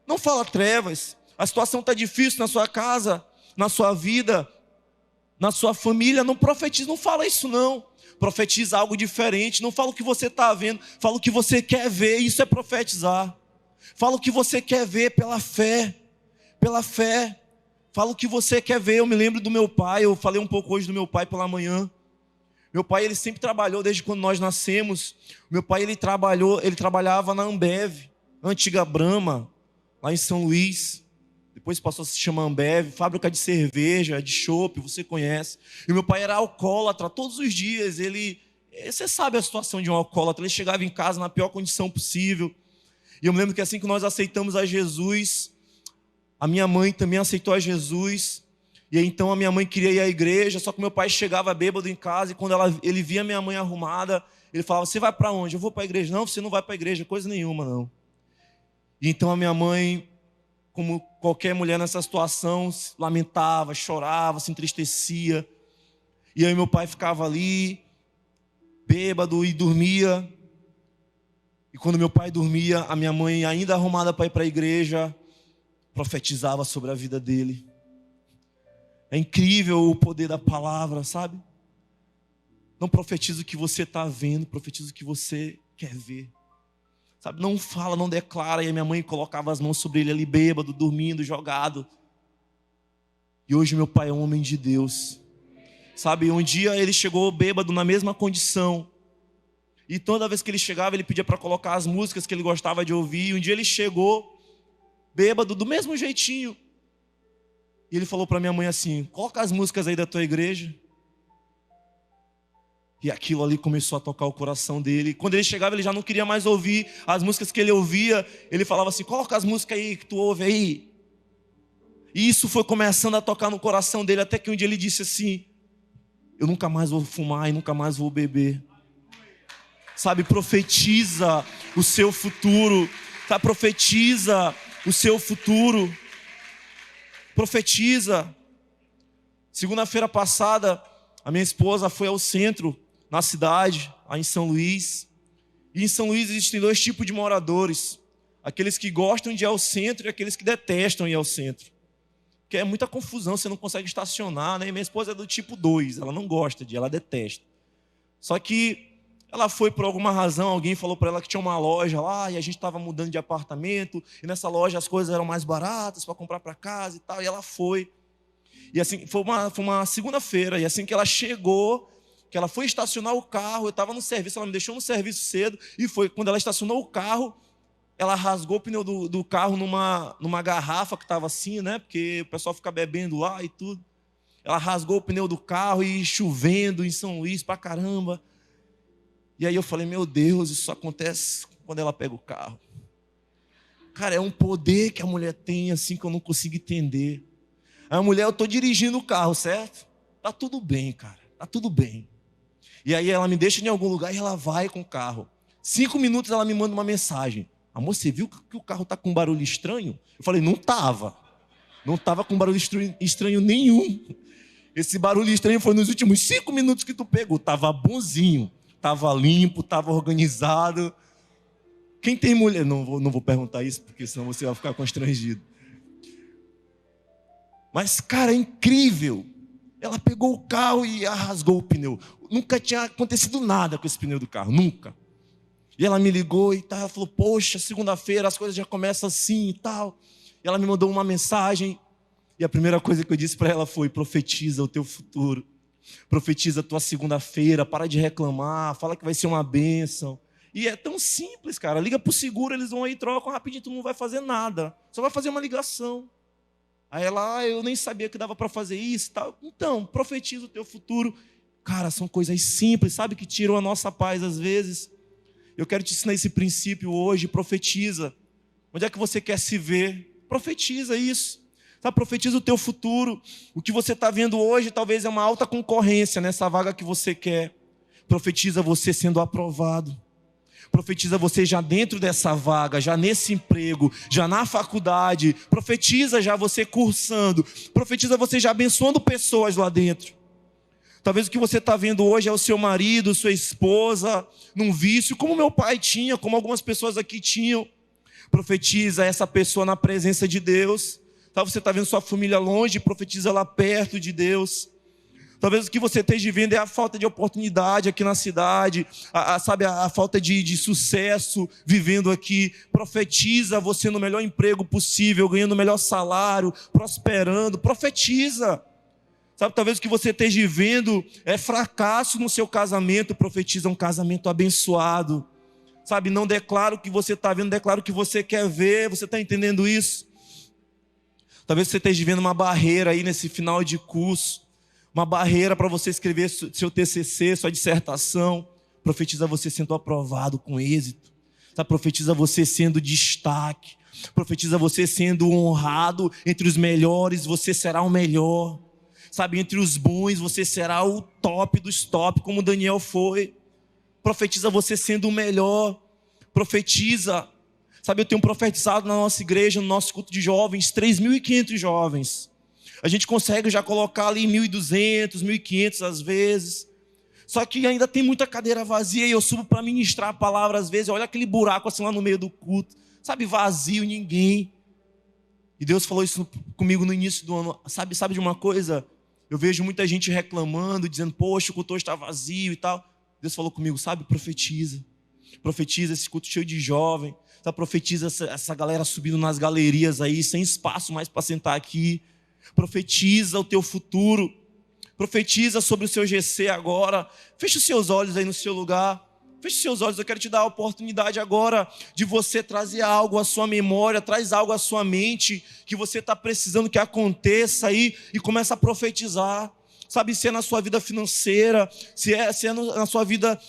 Não fala trevas. A situação está difícil na sua casa, na sua vida. na sua família, não profetiza, não fala isso não. Profetiza algo diferente, não fala o que você está vendo, fala o que você quer ver, isso é profetizar. Fala o que você quer ver pela fé, pela fé. Fala o que você quer ver. Eu me lembro do meu pai, eu falei um pouco hoje do meu pai pela manhã. Meu pai, ele sempre trabalhou desde quando nós nascemos. Meu pai, ele trabalhava na Ambev, antiga Brahma, lá em São Luís. Depois passou a se chamar Ambev, fábrica de cerveja, de chopp, você conhece. E meu pai era alcoólatra, todos os dias. Você sabe a situação de um alcoólatra, ele chegava em casa na pior condição possível. E eu me lembro que assim que nós aceitamos a Jesus, a minha mãe também aceitou a Jesus. E aí, então a minha mãe queria ir à igreja, só que meu pai chegava bêbado em casa. E quando ele via minha mãe arrumada, ele falava: você vai para onde? Eu vou para a igreja. Não, você não vai para a igreja, coisa nenhuma não. E então a minha mãe, como qualquer mulher nessa situação, se lamentava, chorava, se entristecia. E aí meu pai ficava ali, bêbado, e dormia. E quando meu pai dormia, a minha mãe, ainda arrumada para ir para a igreja, profetizava sobre a vida dele. É incrível o poder da palavra, sabe? Não profetiza o que você está vendo, profetiza o que você quer ver. Sabe? Não fala, não declara. E a minha mãe colocava as mãos sobre ele ali, bêbado, dormindo, jogado. E hoje meu pai é um homem de Deus. Sabe, um dia ele chegou bêbado na mesma condição. E toda vez que ele chegava, ele pedia para colocar as músicas que ele gostava de ouvir. E um dia ele chegou bêbado, do mesmo jeitinho. E ele falou para minha mãe assim: coloca as músicas aí da tua igreja. E aquilo ali começou a tocar o coração dele. Quando ele chegava, ele já não queria mais ouvir as músicas que ele ouvia. Ele falava assim: coloca as músicas aí que tu ouve aí. E isso foi começando a tocar no coração dele, até que um dia ele disse assim: eu nunca mais vou fumar e nunca mais vou beber. Sabe, profetiza o seu futuro. Tá? Profetiza o seu futuro. Profetiza. Segunda-feira passada, a minha esposa foi ao centro, na cidade, lá em São Luís. E em São Luís existem dois tipos de moradores: aqueles que gostam de ir ao centro e aqueles que detestam ir ao centro. Porque é muita confusão, você não consegue estacionar, né? E minha esposa é do tipo 2, ela não gosta de ir, ela detesta. Só que ela foi por alguma razão, alguém falou para ela que tinha uma loja lá, e a gente estava mudando de apartamento, e nessa loja as coisas eram mais baratas para comprar para casa e tal, e ela foi. E assim, foi uma segunda-feira, e assim que ela chegou, que ela foi estacionar o carro, eu estava no serviço, ela me deixou no serviço cedo, e foi quando ela estacionou o carro, ela rasgou o pneu do carro numa garrafa que estava assim, né? Porque o pessoal fica bebendo lá e tudo. Ela rasgou o pneu do carro e chovendo em São Luís pra caramba. E aí eu falei: meu Deus, isso acontece quando ela pega o carro. Cara, é um poder que a mulher tem assim que eu não consigo entender. A mulher, eu estou dirigindo o carro, certo? Tá tudo bem, cara, tá tudo bem. E aí ela me deixa em algum lugar e ela vai com o carro. 5 minutos ela me manda uma mensagem: amor, você viu que o carro tá com um barulho estranho? Eu falei: não estava. Não estava com barulho estranho nenhum. Esse barulho estranho foi nos últimos 5 minutos que tu pegou. Tava bonzinho, tava limpo, tava organizado. Quem tem mulher... Não vou perguntar isso, porque senão você vai ficar constrangido. Mas, cara, é incrível. Ela pegou o carro e rasgou o pneu. Nunca tinha acontecido nada com esse pneu do carro, nunca. E ela me ligou e tal, ela falou: poxa, segunda-feira as coisas já começam assim e tal. E ela me mandou uma mensagem. E a primeira coisa que eu disse para ela foi: profetiza o teu futuro. Profetiza a tua segunda-feira, para de reclamar, fala que vai ser uma bênção. E é tão simples, cara. Liga pro seguro, eles vão aí, trocam rapidinho, tu não vai fazer nada. Só vai fazer uma ligação. Aí ela: eu nem sabia que dava para fazer isso e tal. Então, profetiza o teu futuro. Cara, são coisas simples, sabe, que tiram a nossa paz às vezes. Eu quero te ensinar esse princípio hoje. Profetiza. Onde é que você quer se ver? Profetiza isso. Sabe, profetiza o teu futuro. O que você está vendo hoje talvez é uma alta concorrência nessa vaga que você quer. Profetiza você sendo aprovado. Profetiza você já dentro dessa vaga, já nesse emprego, já na faculdade. Profetiza já você cursando. Profetiza você já abençoando pessoas lá dentro. Talvez o que você está vendo hoje é o seu marido, sua esposa, num vício, como meu pai tinha, como algumas pessoas aqui tinham. Profetiza essa pessoa na presença de Deus. Você está vendo sua família longe, profetiza lá perto de Deus. Talvez o que você esteja vivendo é a falta de oportunidade aqui na cidade, a falta de sucesso vivendo aqui. Profetiza você no melhor emprego possível, ganhando o melhor salário, prosperando. Profetiza. Sabe, talvez o que você esteja vivendo é fracasso no seu casamento. Profetiza um casamento abençoado. Sabe, não declara o que você está vendo, declara o que você quer ver. Você está entendendo isso? Talvez você esteja vivendo uma barreira aí nesse final de curso. Uma barreira para você escrever seu TCC, sua dissertação. Profetiza você sendo aprovado com êxito. Sabe? Profetiza você sendo destaque. Profetiza você sendo honrado entre os melhores. Você será o melhor. Sabe? Entre os bons você será o top dos top, como Daniel foi. Profetiza você sendo o melhor. Profetiza. Sabe, eu tenho profetizado na nossa igreja, no nosso culto de jovens, 3.500 jovens. A gente consegue já colocar ali 1.200, 1.500 às vezes. Só que ainda tem muita cadeira vazia e eu subo para ministrar a palavra às vezes. Olha aquele buraco assim lá no meio do culto. Sabe, vazio, ninguém. E Deus falou isso comigo no início do ano. Sabe de uma coisa? Eu vejo muita gente reclamando, dizendo, poxa, o culto está vazio e tal. Deus falou comigo, sabe, profetiza. Profetiza esse culto cheio de jovem. Sabe, profetiza essa galera subindo nas galerias aí, sem espaço mais para sentar aqui. Profetiza o teu futuro. Profetiza sobre o seu GC agora. Feche os seus olhos aí no seu lugar. Feche os seus olhos. Eu quero te dar a oportunidade agora de você trazer algo à sua memória. Traz algo à sua mente que você está precisando que aconteça aí. E começa a profetizar. Sabe, se é na sua vida financeira, se é na sua vida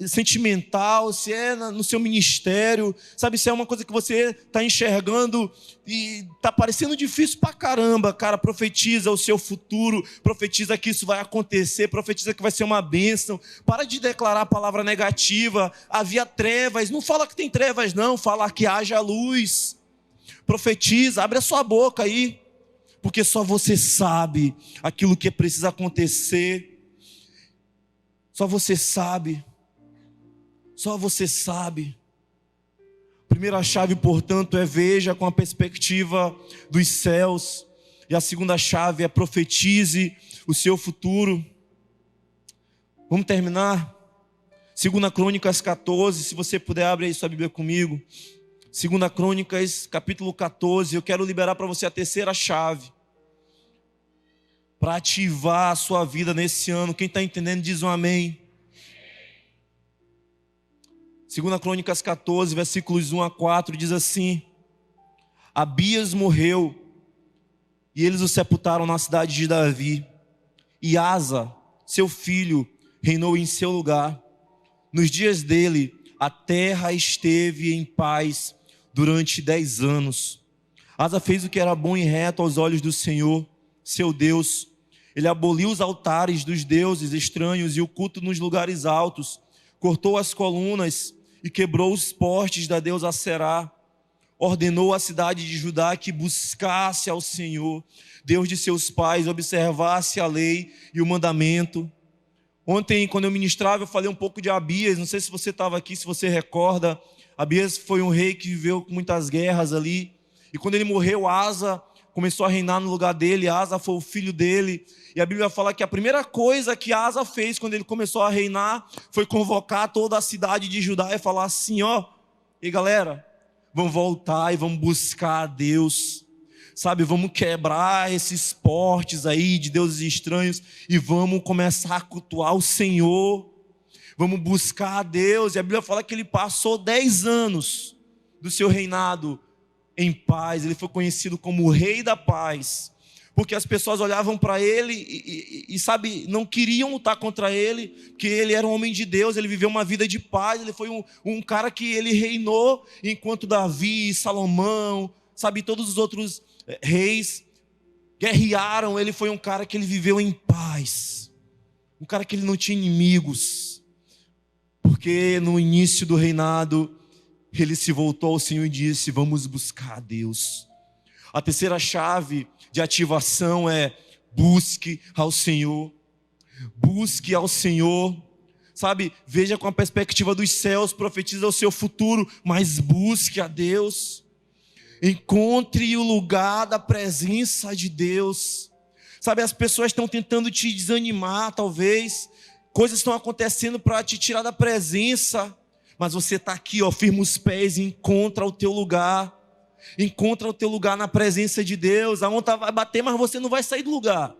sentimental, se é no seu ministério, sabe, se é uma coisa que você está enxergando e está parecendo difícil pra caramba, cara, profetiza o seu futuro, profetiza que isso vai acontecer, profetiza que vai ser uma bênção. Para de declarar a palavra negativa. Havia trevas, não fala que tem trevas não, fala que haja luz. Profetiza, abre a sua boca aí, porque só você sabe aquilo que precisa acontecer. Só você sabe. Só você sabe. A primeira chave, portanto, é veja com a perspectiva dos céus. E a segunda chave é profetize o seu futuro. Vamos terminar? 2 Crônicas 14, se você puder, abre aí sua Bíblia comigo. 2 Crônicas, capítulo 14. Eu quero liberar para você a terceira chave para ativar a sua vida nesse ano. Quem está entendendo diz um amém. 2 Crônicas 14, versículos 1 a 4, diz assim: Abias morreu, e eles o sepultaram na cidade de Davi. E Asa, seu filho, reinou em seu lugar. Nos dias dele, a terra esteve em paz durante 10 anos. Asa fez o que era bom e reto aos olhos do Senhor, seu Deus. Ele aboliu os altares dos deuses estranhos e o culto nos lugares altos. Cortou as colunas e quebrou os postes da deusa Aserá. Ordenou à cidade de Judá que buscasse ao Senhor, Deus de seus pais, observasse a lei e o mandamento. Ontem, quando eu ministrava, eu falei um pouco de Abias. Não sei se você estava aqui, se você recorda. Abias foi um rei que viveu com muitas guerras ali. E quando ele morreu, Asa começou a reinar no lugar dele. Asa foi o filho dele. E a Bíblia fala que a primeira coisa que Asa fez quando ele começou a reinar foi convocar toda a cidade de Judá e falar assim, ó, e galera, vamos voltar e vamos buscar a Deus. Sabe, vamos quebrar esses portes aí de deuses estranhos e vamos começar a cultuar o Senhor. Vamos buscar a Deus. E a Bíblia fala que ele passou 10 anos do seu reinado em paz. Ele foi conhecido como o Rei da Paz. Porque as pessoas olhavam para ele e sabe, não queriam lutar contra ele, porque ele era um homem de Deus, ele viveu uma vida de paz, ele foi um cara que ele reinou, enquanto Davi, Salomão, sabe, todos os outros reis guerrearam. Ele foi um cara que ele viveu em paz, um cara que ele não tinha inimigos, porque no início do reinado, ele se voltou ao Senhor e disse, vamos buscar a Deus. A terceira chave de ativação é busque ao Senhor. Busque ao Senhor. Sabe, veja com a perspectiva dos céus, profetiza o seu futuro, mas busque a Deus. Encontre o lugar da presença de Deus. Sabe, as pessoas estão tentando te desanimar, talvez. Coisas estão acontecendo para te tirar da presença. Mas você está aqui, ó, firma os pés e encontra o teu lugar. Encontra o teu lugar na presença de Deus. A onda vai bater, mas você não vai sair do lugar.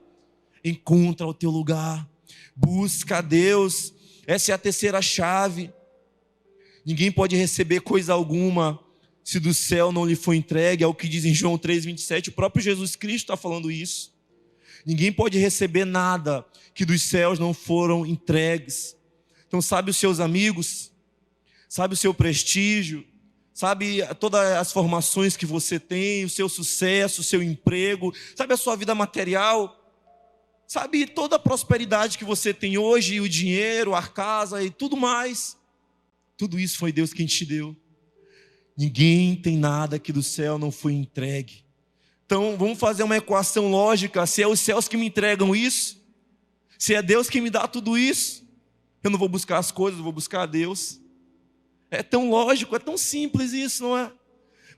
Encontra o teu lugar. Busca a Deus. Essa é a terceira chave. Ninguém pode receber coisa alguma se do céu não lhe for entregue. É o que diz em João 3,27. O próprio Jesus Cristo está falando isso. Ninguém pode receber nada que dos céus não foram entregues. Então, sabe os seus amigos, sabe o seu prestígio, sabe todas as formações que você tem, o seu sucesso, o seu emprego, sabe a sua vida material, sabe toda a prosperidade que você tem hoje, o dinheiro, a casa e tudo mais. Tudo isso foi Deus quem te deu. Ninguém tem nada que do céu não foi entregue. Então, vamos fazer uma equação lógica. Se é os céus que me entregam isso, se é Deus que me dá tudo isso, eu não vou buscar as coisas, eu vou buscar a Deus. É tão lógico, é tão simples isso, não é?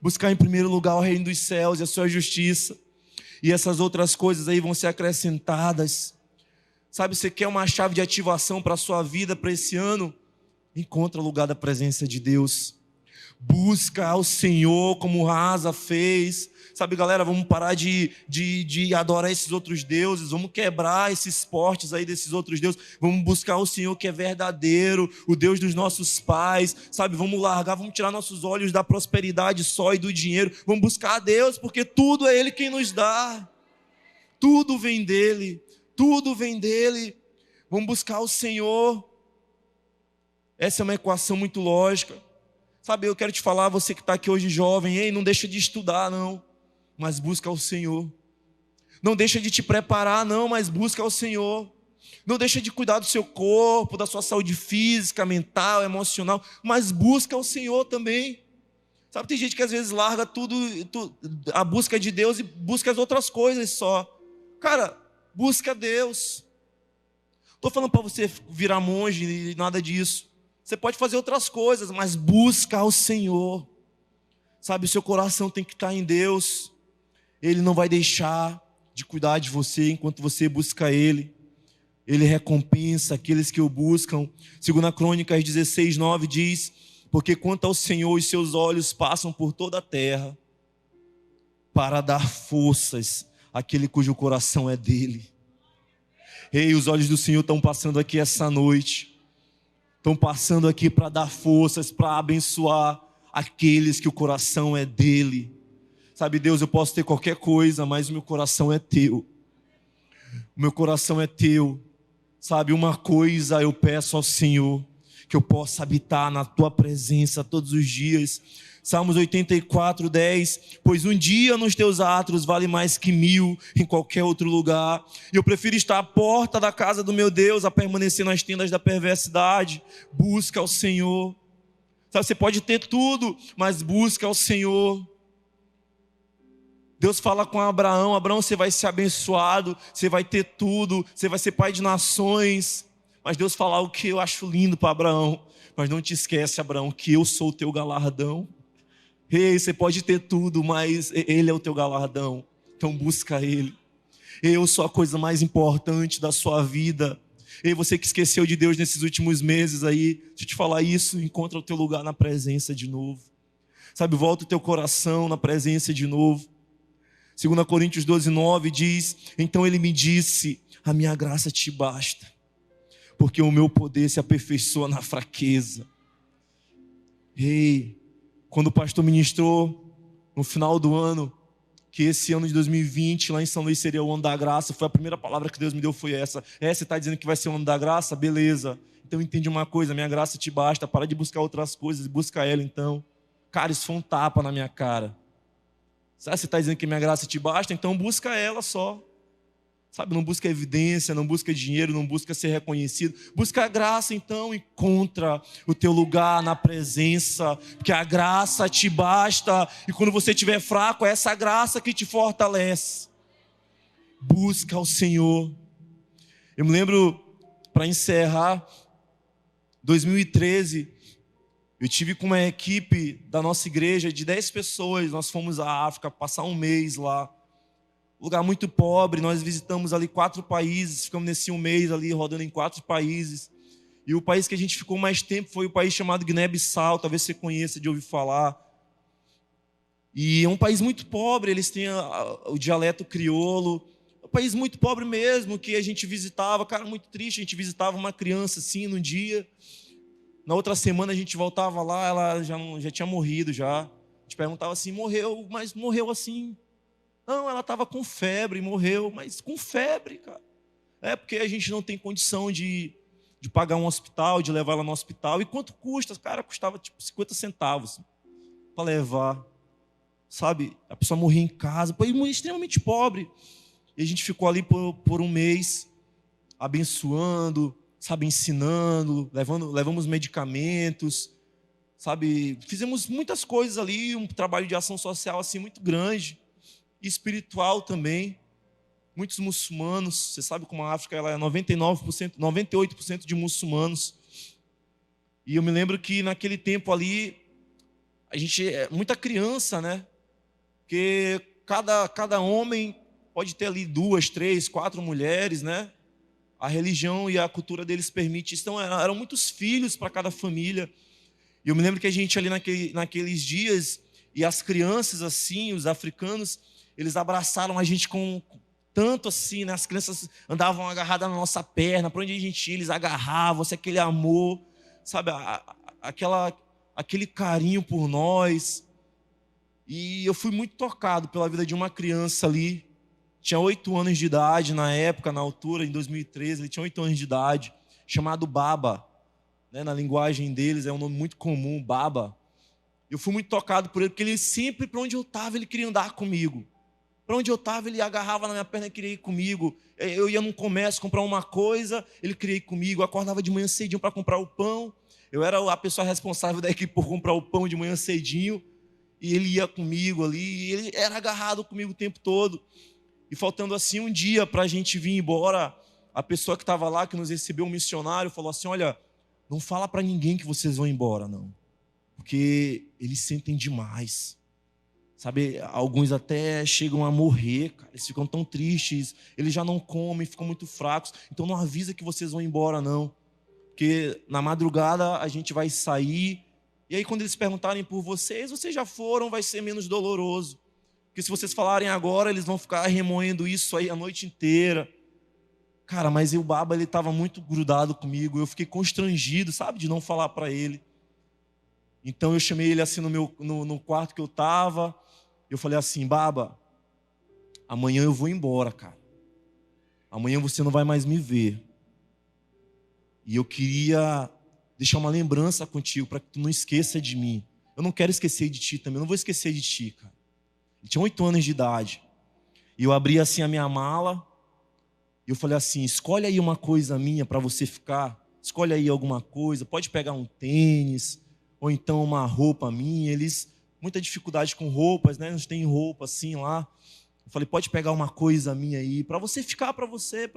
Buscar em primeiro lugar o reino dos céus e a sua justiça. E essas outras coisas aí vão ser acrescentadas. Sabe, você quer uma chave de ativação para a sua vida, para esse ano? Encontra o lugar da presença de Deus. Busca ao Senhor como Asa fez. Sabe, galera, vamos parar de adorar esses outros deuses. Vamos quebrar esses portes aí desses outros deuses. Vamos buscar o Senhor que é verdadeiro, o Deus dos nossos pais. Sabe, vamos largar, vamos tirar nossos olhos da prosperidade só e do dinheiro. Vamos buscar a Deus, porque tudo é Ele quem nos dá. Tudo vem dEle. Tudo vem dEle. Vamos buscar o Senhor. Essa é uma equação muito lógica. Sabe, eu quero te falar, você que está aqui hoje jovem, ei, não deixa de estudar não, mas busca o Senhor. Não deixa de te preparar não, mas busca o Senhor. Não deixa de cuidar do seu corpo, da sua saúde física, mental, emocional, mas busca o Senhor também. Sabe, tem gente que às vezes larga tudo, a busca de Deus e busca as outras coisas só. Cara, busca Deus. Estou falando para você virar monge e nada disso. Você pode fazer outras coisas, mas busca ao Senhor. Sabe, o seu coração tem que estar em Deus. Ele não vai deixar de cuidar de você enquanto você busca Ele. Ele recompensa aqueles que o buscam. 2 Crônicas 16:9 diz: porque quanto ao Senhor, os seus olhos passam por toda a terra para dar forças àquele cujo coração é dele. Ei, os olhos do Senhor estão passando aqui essa noite. Estão passando aqui para dar forças, para abençoar aqueles que o coração é dele. Sabe, Deus, eu posso ter qualquer coisa, mas o meu coração é teu. O meu coração é teu. Sabe, uma coisa eu peço ao Senhor, que eu possa habitar na tua presença todos os dias. Salmos 84:10, pois um dia nos teus átrios vale mais que 1000 em qualquer outro lugar. E eu prefiro estar à porta da casa do meu Deus a permanecer nas tendas da perversidade. Busca ao Senhor. Sabe, você pode ter tudo, mas busca ao Senhor. Deus fala com Abraão: Abraão, você vai ser abençoado, você vai ter tudo, você vai ser pai de nações. Mas Deus fala o que eu acho lindo para Abraão: mas não te esquece, Abraão, que eu sou o teu galardão. Ei, você pode ter tudo, mas Ele é o teu galardão. Então busca Ele. Eu sou a coisa mais importante da sua vida. Ei, você que esqueceu de Deus nesses últimos meses aí, deixa eu te falar isso, encontra o teu lugar na presença de novo. Sabe, volta o teu coração na presença de novo. 2 Coríntios 12:9 diz: então Ele me disse, a minha graça te basta, porque o meu poder se aperfeiçoa na fraqueza. Ei, quando o pastor ministrou no final do ano, que esse ano de 2020 lá em São Luís seria o ano da graça, foi a primeira palavra que Deus me deu, foi essa. Você está dizendo que vai ser o ano da graça? Beleza. Então entende uma coisa, minha graça te basta, para de buscar outras coisas, busca ela então. Cara, isso foi um tapa na minha cara. Sabe, você está dizendo que minha graça te basta? Então busca ela só. Sabe, não busca evidência, não busca dinheiro, não busca ser reconhecido. Busca a graça, então, encontra o teu lugar na presença, porque a graça te basta. E quando você estiver fraco, é essa graça que te fortalece. Busca o Senhor. Eu me lembro, para encerrar, 2013, eu tive com uma equipe da nossa igreja de 10 pessoas. Nós fomos à África passar um mês lá. lugar muito pobre. Nós visitamos ali 4 países, ficamos nesse um mês ali rodando em 4 países. E o país que a gente ficou mais tempo foi o país chamado Guiné-Bissau, talvez você conheça de ouvir falar. E é um país muito pobre, eles têm o dialeto crioulo. É um país muito pobre mesmo, que a gente visitava, cara, muito triste. A gente visitava uma criança assim num dia. Na outra semana a gente voltava lá, ela já tinha morrido já. A gente perguntava assim, morreu, mas morreu assim. Não, ela estava com febre, morreu, mas com febre, cara. É porque a gente não tem condição de pagar um hospital, de levar ela no hospital. E quanto custa? Cara, custava tipo 50 centavos para levar. Sabe? A pessoa morria em casa, país extremamente pobre. E a gente ficou ali por um mês, abençoando, sabe, ensinando, levamos medicamentos, sabe, fizemos muitas coisas ali, um trabalho de ação social assim muito grande, e espiritual também. Muitos muçulmanos, você sabe como a África ela é 99%, 98% de muçulmanos. E eu me lembro que naquele tempo ali, a gente muita criança, né? Porque cada homem pode ter ali 2, 3, 4 mulheres, né? A religião e a cultura deles permite. Então, eram muitos filhos para cada família. E eu me lembro que a gente ali naqueles dias, e as crianças assim, os africanos, eles abraçaram a gente com tanto assim, né? As crianças andavam agarradas na nossa perna, para onde a gente ia, eles agarravam, aquele amor, sabe? Aquele carinho por nós. E eu fui muito tocado pela vida de uma criança ali. Tinha 8 anos de idade na época, na altura, em 2013, ele tinha 8 anos de idade, chamado Baba. Né? Na linguagem deles é um nome muito comum, Baba. Eu fui muito tocado por ele, porque ele sempre, para onde eu estava, ele queria andar comigo. Para onde eu estava, ele agarrava na minha perna e queria ir comigo. Eu ia num comércio comprar uma coisa, ele queria ir comigo. Eu acordava de manhã cedinho para comprar o pão. Eu era a pessoa responsável da equipe por comprar o pão de manhã cedinho. E ele ia comigo ali, e ele era agarrado comigo o tempo todo. E faltando assim um dia para a gente vir embora, a pessoa que estava lá, que nos recebeu, um missionário, falou assim, olha, não fala para ninguém que vocês vão embora, não. Porque eles sentem demais. Sabe, alguns até chegam a morrer, cara. Eles ficam tão tristes, eles já não comem, ficam muito fracos. Então não avisa que vocês vão embora, não. Porque na madrugada a gente vai sair, e aí quando eles perguntarem por vocês já foram, vai ser menos doloroso. Porque se vocês falarem agora, eles vão ficar remoendo isso aí a noite inteira. Cara, mas o Baba, ele estava muito grudado comigo. Eu fiquei constrangido, sabe, de não falar para ele. Então eu chamei ele assim no quarto que eu estava. Eu falei assim, Baba, amanhã eu vou embora, cara. Amanhã você não vai mais me ver. E eu queria deixar uma lembrança contigo para que tu não esqueça de mim. Eu não quero esquecer de ti também, eu não vou esquecer de ti, cara. Ele tinha 8 anos de idade. E eu abri assim a minha mala. E eu falei assim, escolhe aí uma coisa minha para você ficar. Escolhe aí alguma coisa. Pode pegar um tênis. Ou então uma roupa minha. Eles, muita dificuldade com roupas, né? Não tem roupa assim lá. Eu falei, pode pegar uma coisa minha aí. Para você ficar, para você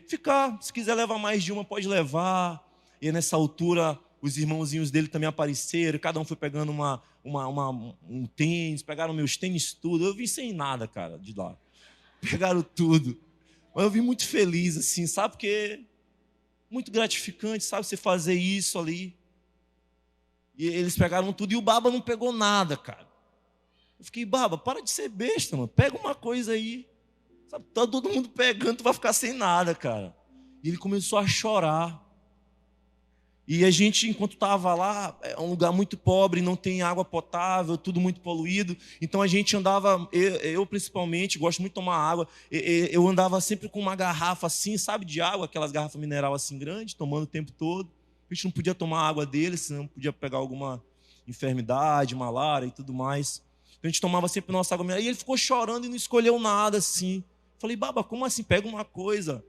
ficar. Se quiser levar mais de uma, pode levar. E nessa altura, os irmãozinhos dele também apareceram. Cada um foi pegando um tênis. Pegaram meus tênis tudo. Eu vim sem nada, cara, de lá. Pegaram tudo. Mas eu vim muito feliz, assim, sabe? Porque muito gratificante, sabe? Você fazer isso ali. E eles pegaram tudo. E o Baba não pegou nada, cara. Eu fiquei, Baba, para de ser besta, mano. Pega uma coisa aí. Sabe? Tá todo mundo pegando, tu vai ficar sem nada, cara. E ele começou a chorar. E a gente, enquanto estava lá, é um lugar muito pobre, não tem água potável, tudo muito poluído. Então a gente andava, eu principalmente, gosto muito de tomar água. Eu andava sempre com uma garrafa assim, sabe, de água, aquelas garrafas mineral assim grandes, tomando o tempo todo. A gente não podia tomar água deles, senão podia pegar alguma enfermidade, malária e tudo mais. Então a gente tomava sempre nossa água mineral. E ele ficou chorando e não escolheu nada assim. Falei, Baba, como assim? Pega uma coisa.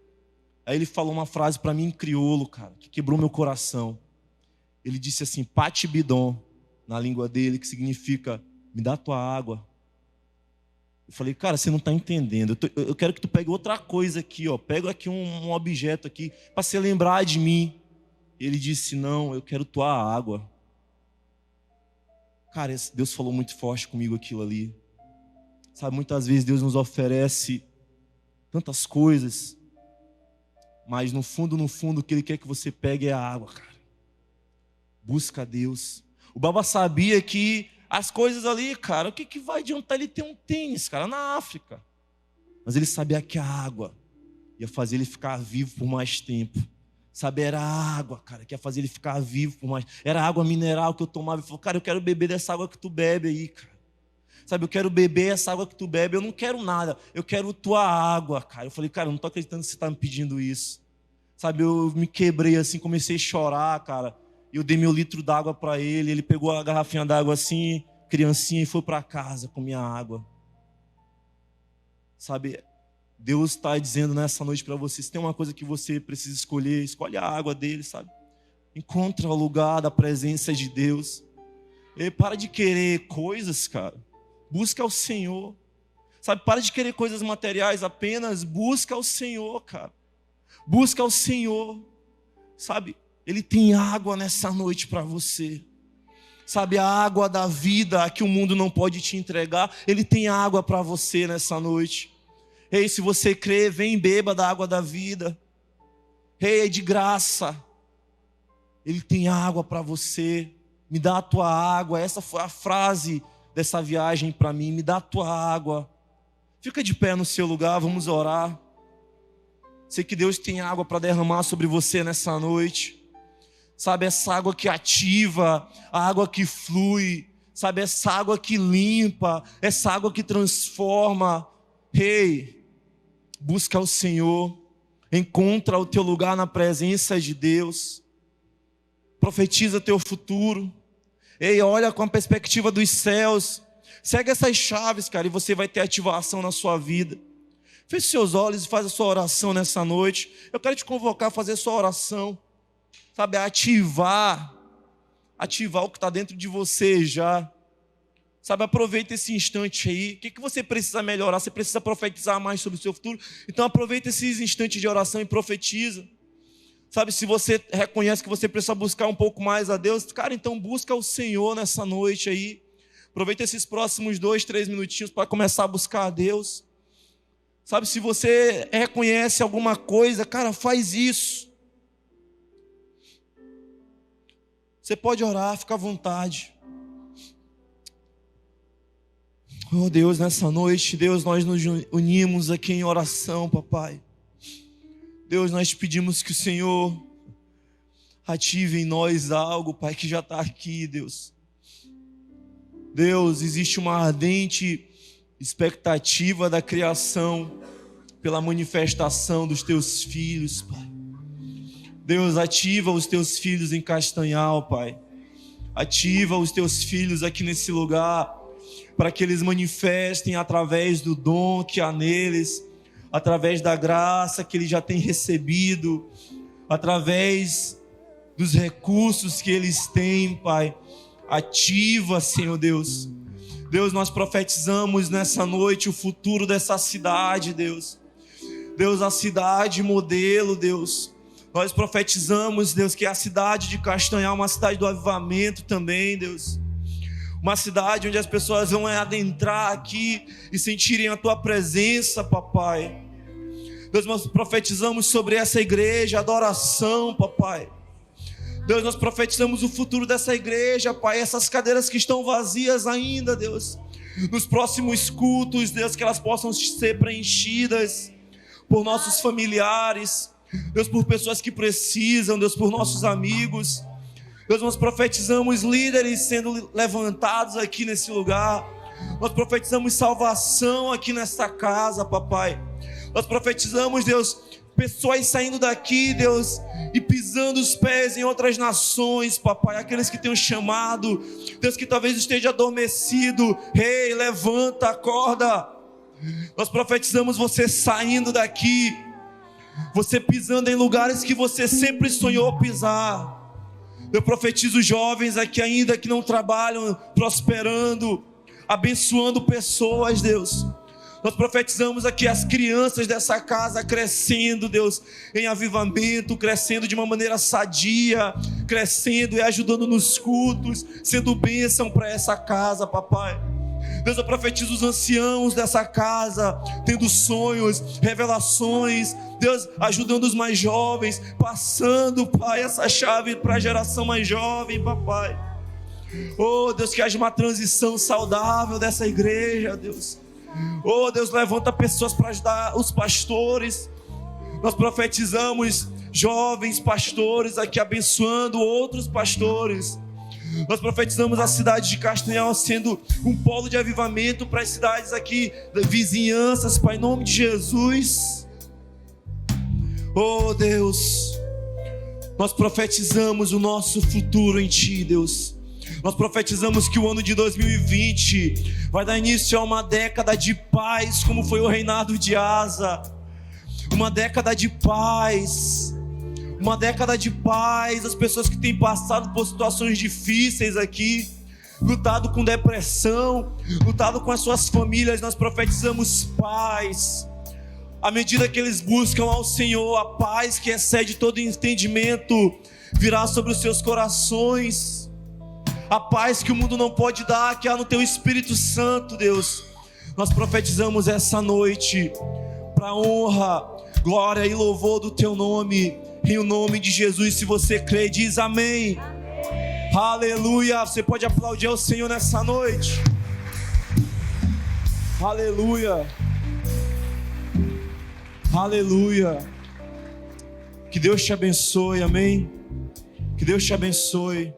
Aí ele falou uma frase para mim em crioulo, cara, que quebrou meu coração. Ele disse assim, pati bidon, na língua dele, que significa, me dá tua água. Eu falei, cara, você não está entendendo. Eu quero que tu pegue outra coisa aqui, ó. Pega aqui um objeto aqui, para você lembrar de mim. Ele disse, não, eu quero tua água. Cara, Deus falou muito forte comigo aquilo ali. Sabe, muitas vezes Deus nos oferece tantas coisas, mas no fundo, o que Ele quer que você pegue é a água, cara. Busca a Deus. O Baba sabia que as coisas ali, cara, o que vai adiantar ele ter um tênis, cara, na África? Mas ele sabia que a água ia fazer ele ficar vivo por mais tempo. Sabe, era a água, cara, que ia fazer ele ficar vivo por mais... Era a água mineral que eu tomava. Ele falou, cara, eu quero beber dessa água que tu bebe aí, cara. Sabe, eu quero beber essa água que tu bebe. Eu não quero nada, eu quero tua água, cara. Eu falei, cara, eu não tô acreditando que você tá me pedindo isso. Sabe, eu me quebrei assim, comecei a chorar, cara. Eu dei meu litro d'água para ele. Ele pegou a garrafinha d'água assim, criancinha, e foi para casa com minha água. Sabe, Deus está dizendo nessa noite para você, se tem uma coisa que você precisa escolher, escolhe a água dele, sabe? Encontra o lugar da presença de Deus. E para de querer coisas, cara. Busca o Senhor. Sabe, para de querer coisas materiais apenas. Busca o Senhor, cara. Busca o Senhor. Sabe, Ele tem água nessa noite para você. Sabe, a água da vida que o mundo não pode te entregar. Ele tem água para você nessa noite. Ei, se você crê, vem beba da água da vida. Ei, é de graça. Ele tem água para você. Me dá a tua água. Essa foi a frase dessa viagem para mim. Me dá a tua água. Fica de pé no seu lugar, vamos orar. Sei que Deus tem água para derramar sobre você nessa noite. Sabe, essa água que ativa, a água que flui. Sabe, essa água que limpa, essa água que transforma. Ei, busca o Senhor. Encontra o teu lugar na presença de Deus. Profetiza teu futuro. Ei, olha com a perspectiva dos céus. Segue essas chaves, cara, e você vai ter ativação na sua vida. Feche seus olhos e faz a sua oração nessa noite. Eu quero te convocar a fazer a sua oração. Sabe, ativar o que está dentro de você já. Sabe, aproveita esse instante aí. O que você precisa melhorar? Você precisa profetizar mais sobre o seu futuro? Então aproveita esses instantes de oração e profetiza. Sabe, se você reconhece que você precisa buscar um pouco mais a Deus, cara, então busca o Senhor nessa noite aí. Aproveita esses próximos 2, 3 minutinhos para começar a buscar a Deus. Sabe, se você reconhece alguma coisa, cara, faz isso. Você pode orar, fica à vontade. Oh Deus, nessa noite, Deus, nós nos unimos aqui em oração, papai. Deus, nós te pedimos que o Senhor ative em nós algo, Pai, que já está aqui, Deus. Deus, existe uma ardente expectativa da criação pela manifestação dos teus filhos, Pai. Deus, ativa os teus filhos em Castanhal, Pai. Ativa os teus filhos aqui nesse lugar, para que eles manifestem através do dom que há neles, através da graça que eles já têm recebido, através dos recursos que eles têm, Pai. Ativa, Senhor Deus. Deus, nós profetizamos nessa noite o futuro dessa cidade, Deus. Deus, a cidade modelo, Deus. Nós profetizamos, Deus, que a cidade de Castanhal é uma cidade do avivamento também, Deus. Uma cidade onde as pessoas vão adentrar aqui e sentirem a Tua presença, papai. Deus, nós profetizamos sobre essa igreja, adoração, papai. Deus, nós profetizamos o futuro dessa igreja, Pai. Essas cadeiras que estão vazias ainda, Deus. Nos próximos cultos, Deus, que elas possam ser preenchidas por nossos familiares. Deus, por pessoas que precisam, Deus, por nossos amigos. Deus, nós profetizamos líderes sendo levantados aqui nesse lugar. Nós profetizamos salvação aqui nesta casa, papai. Nós profetizamos, Deus, pessoas saindo daqui, Deus, e pisando os pés em outras nações, papai. Aqueles que têm um chamado, Deus, que talvez esteja adormecido. Ei, levanta, acorda. Nós profetizamos você saindo daqui, você pisando em lugares que você sempre sonhou pisar. Eu profetizo jovens aqui ainda que não trabalham, prosperando, abençoando pessoas, Deus. Nós profetizamos aqui as crianças dessa casa crescendo, Deus, em avivamento, crescendo de uma maneira sadia, crescendo e ajudando nos cultos, sendo bênção para essa casa, papai. Deus, eu profetizo os anciãos dessa casa, tendo sonhos, revelações. Deus, ajudando os mais jovens, passando, Pai, essa chave para a geração mais jovem, Papai. Oh, Deus, que haja uma transição saudável dessa igreja, Deus. Oh, Deus, levanta pessoas para ajudar os pastores. Nós profetizamos jovens pastores aqui abençoando outros pastores. Nós profetizamos a cidade de Castanhal sendo um polo de avivamento para as cidades aqui, vizinhanças, Pai, em nome de Jesus. Oh, Deus, nós profetizamos o nosso futuro em Ti, Deus. Nós profetizamos que o ano de 2020 vai dar início a uma década de paz, como foi o reinado de Asa. Uma década de paz. Uma década de paz. As pessoas que têm passado por situações difíceis aqui, lutado com depressão, lutado com as suas famílias, nós profetizamos paz. À medida que eles buscam ao Senhor, a paz que excede todo entendimento virá sobre os seus corações. A paz que o mundo não pode dar, que há no Teu Espírito Santo, Deus. Nós profetizamos essa noite para honra, glória e louvor do Teu nome, em o nome de Jesus. Se você crê, diz amém. Amém. Aleluia. Você pode aplaudir ao Senhor nessa noite. Aleluia. Aleluia. Que Deus te abençoe, amém. Que Deus te abençoe.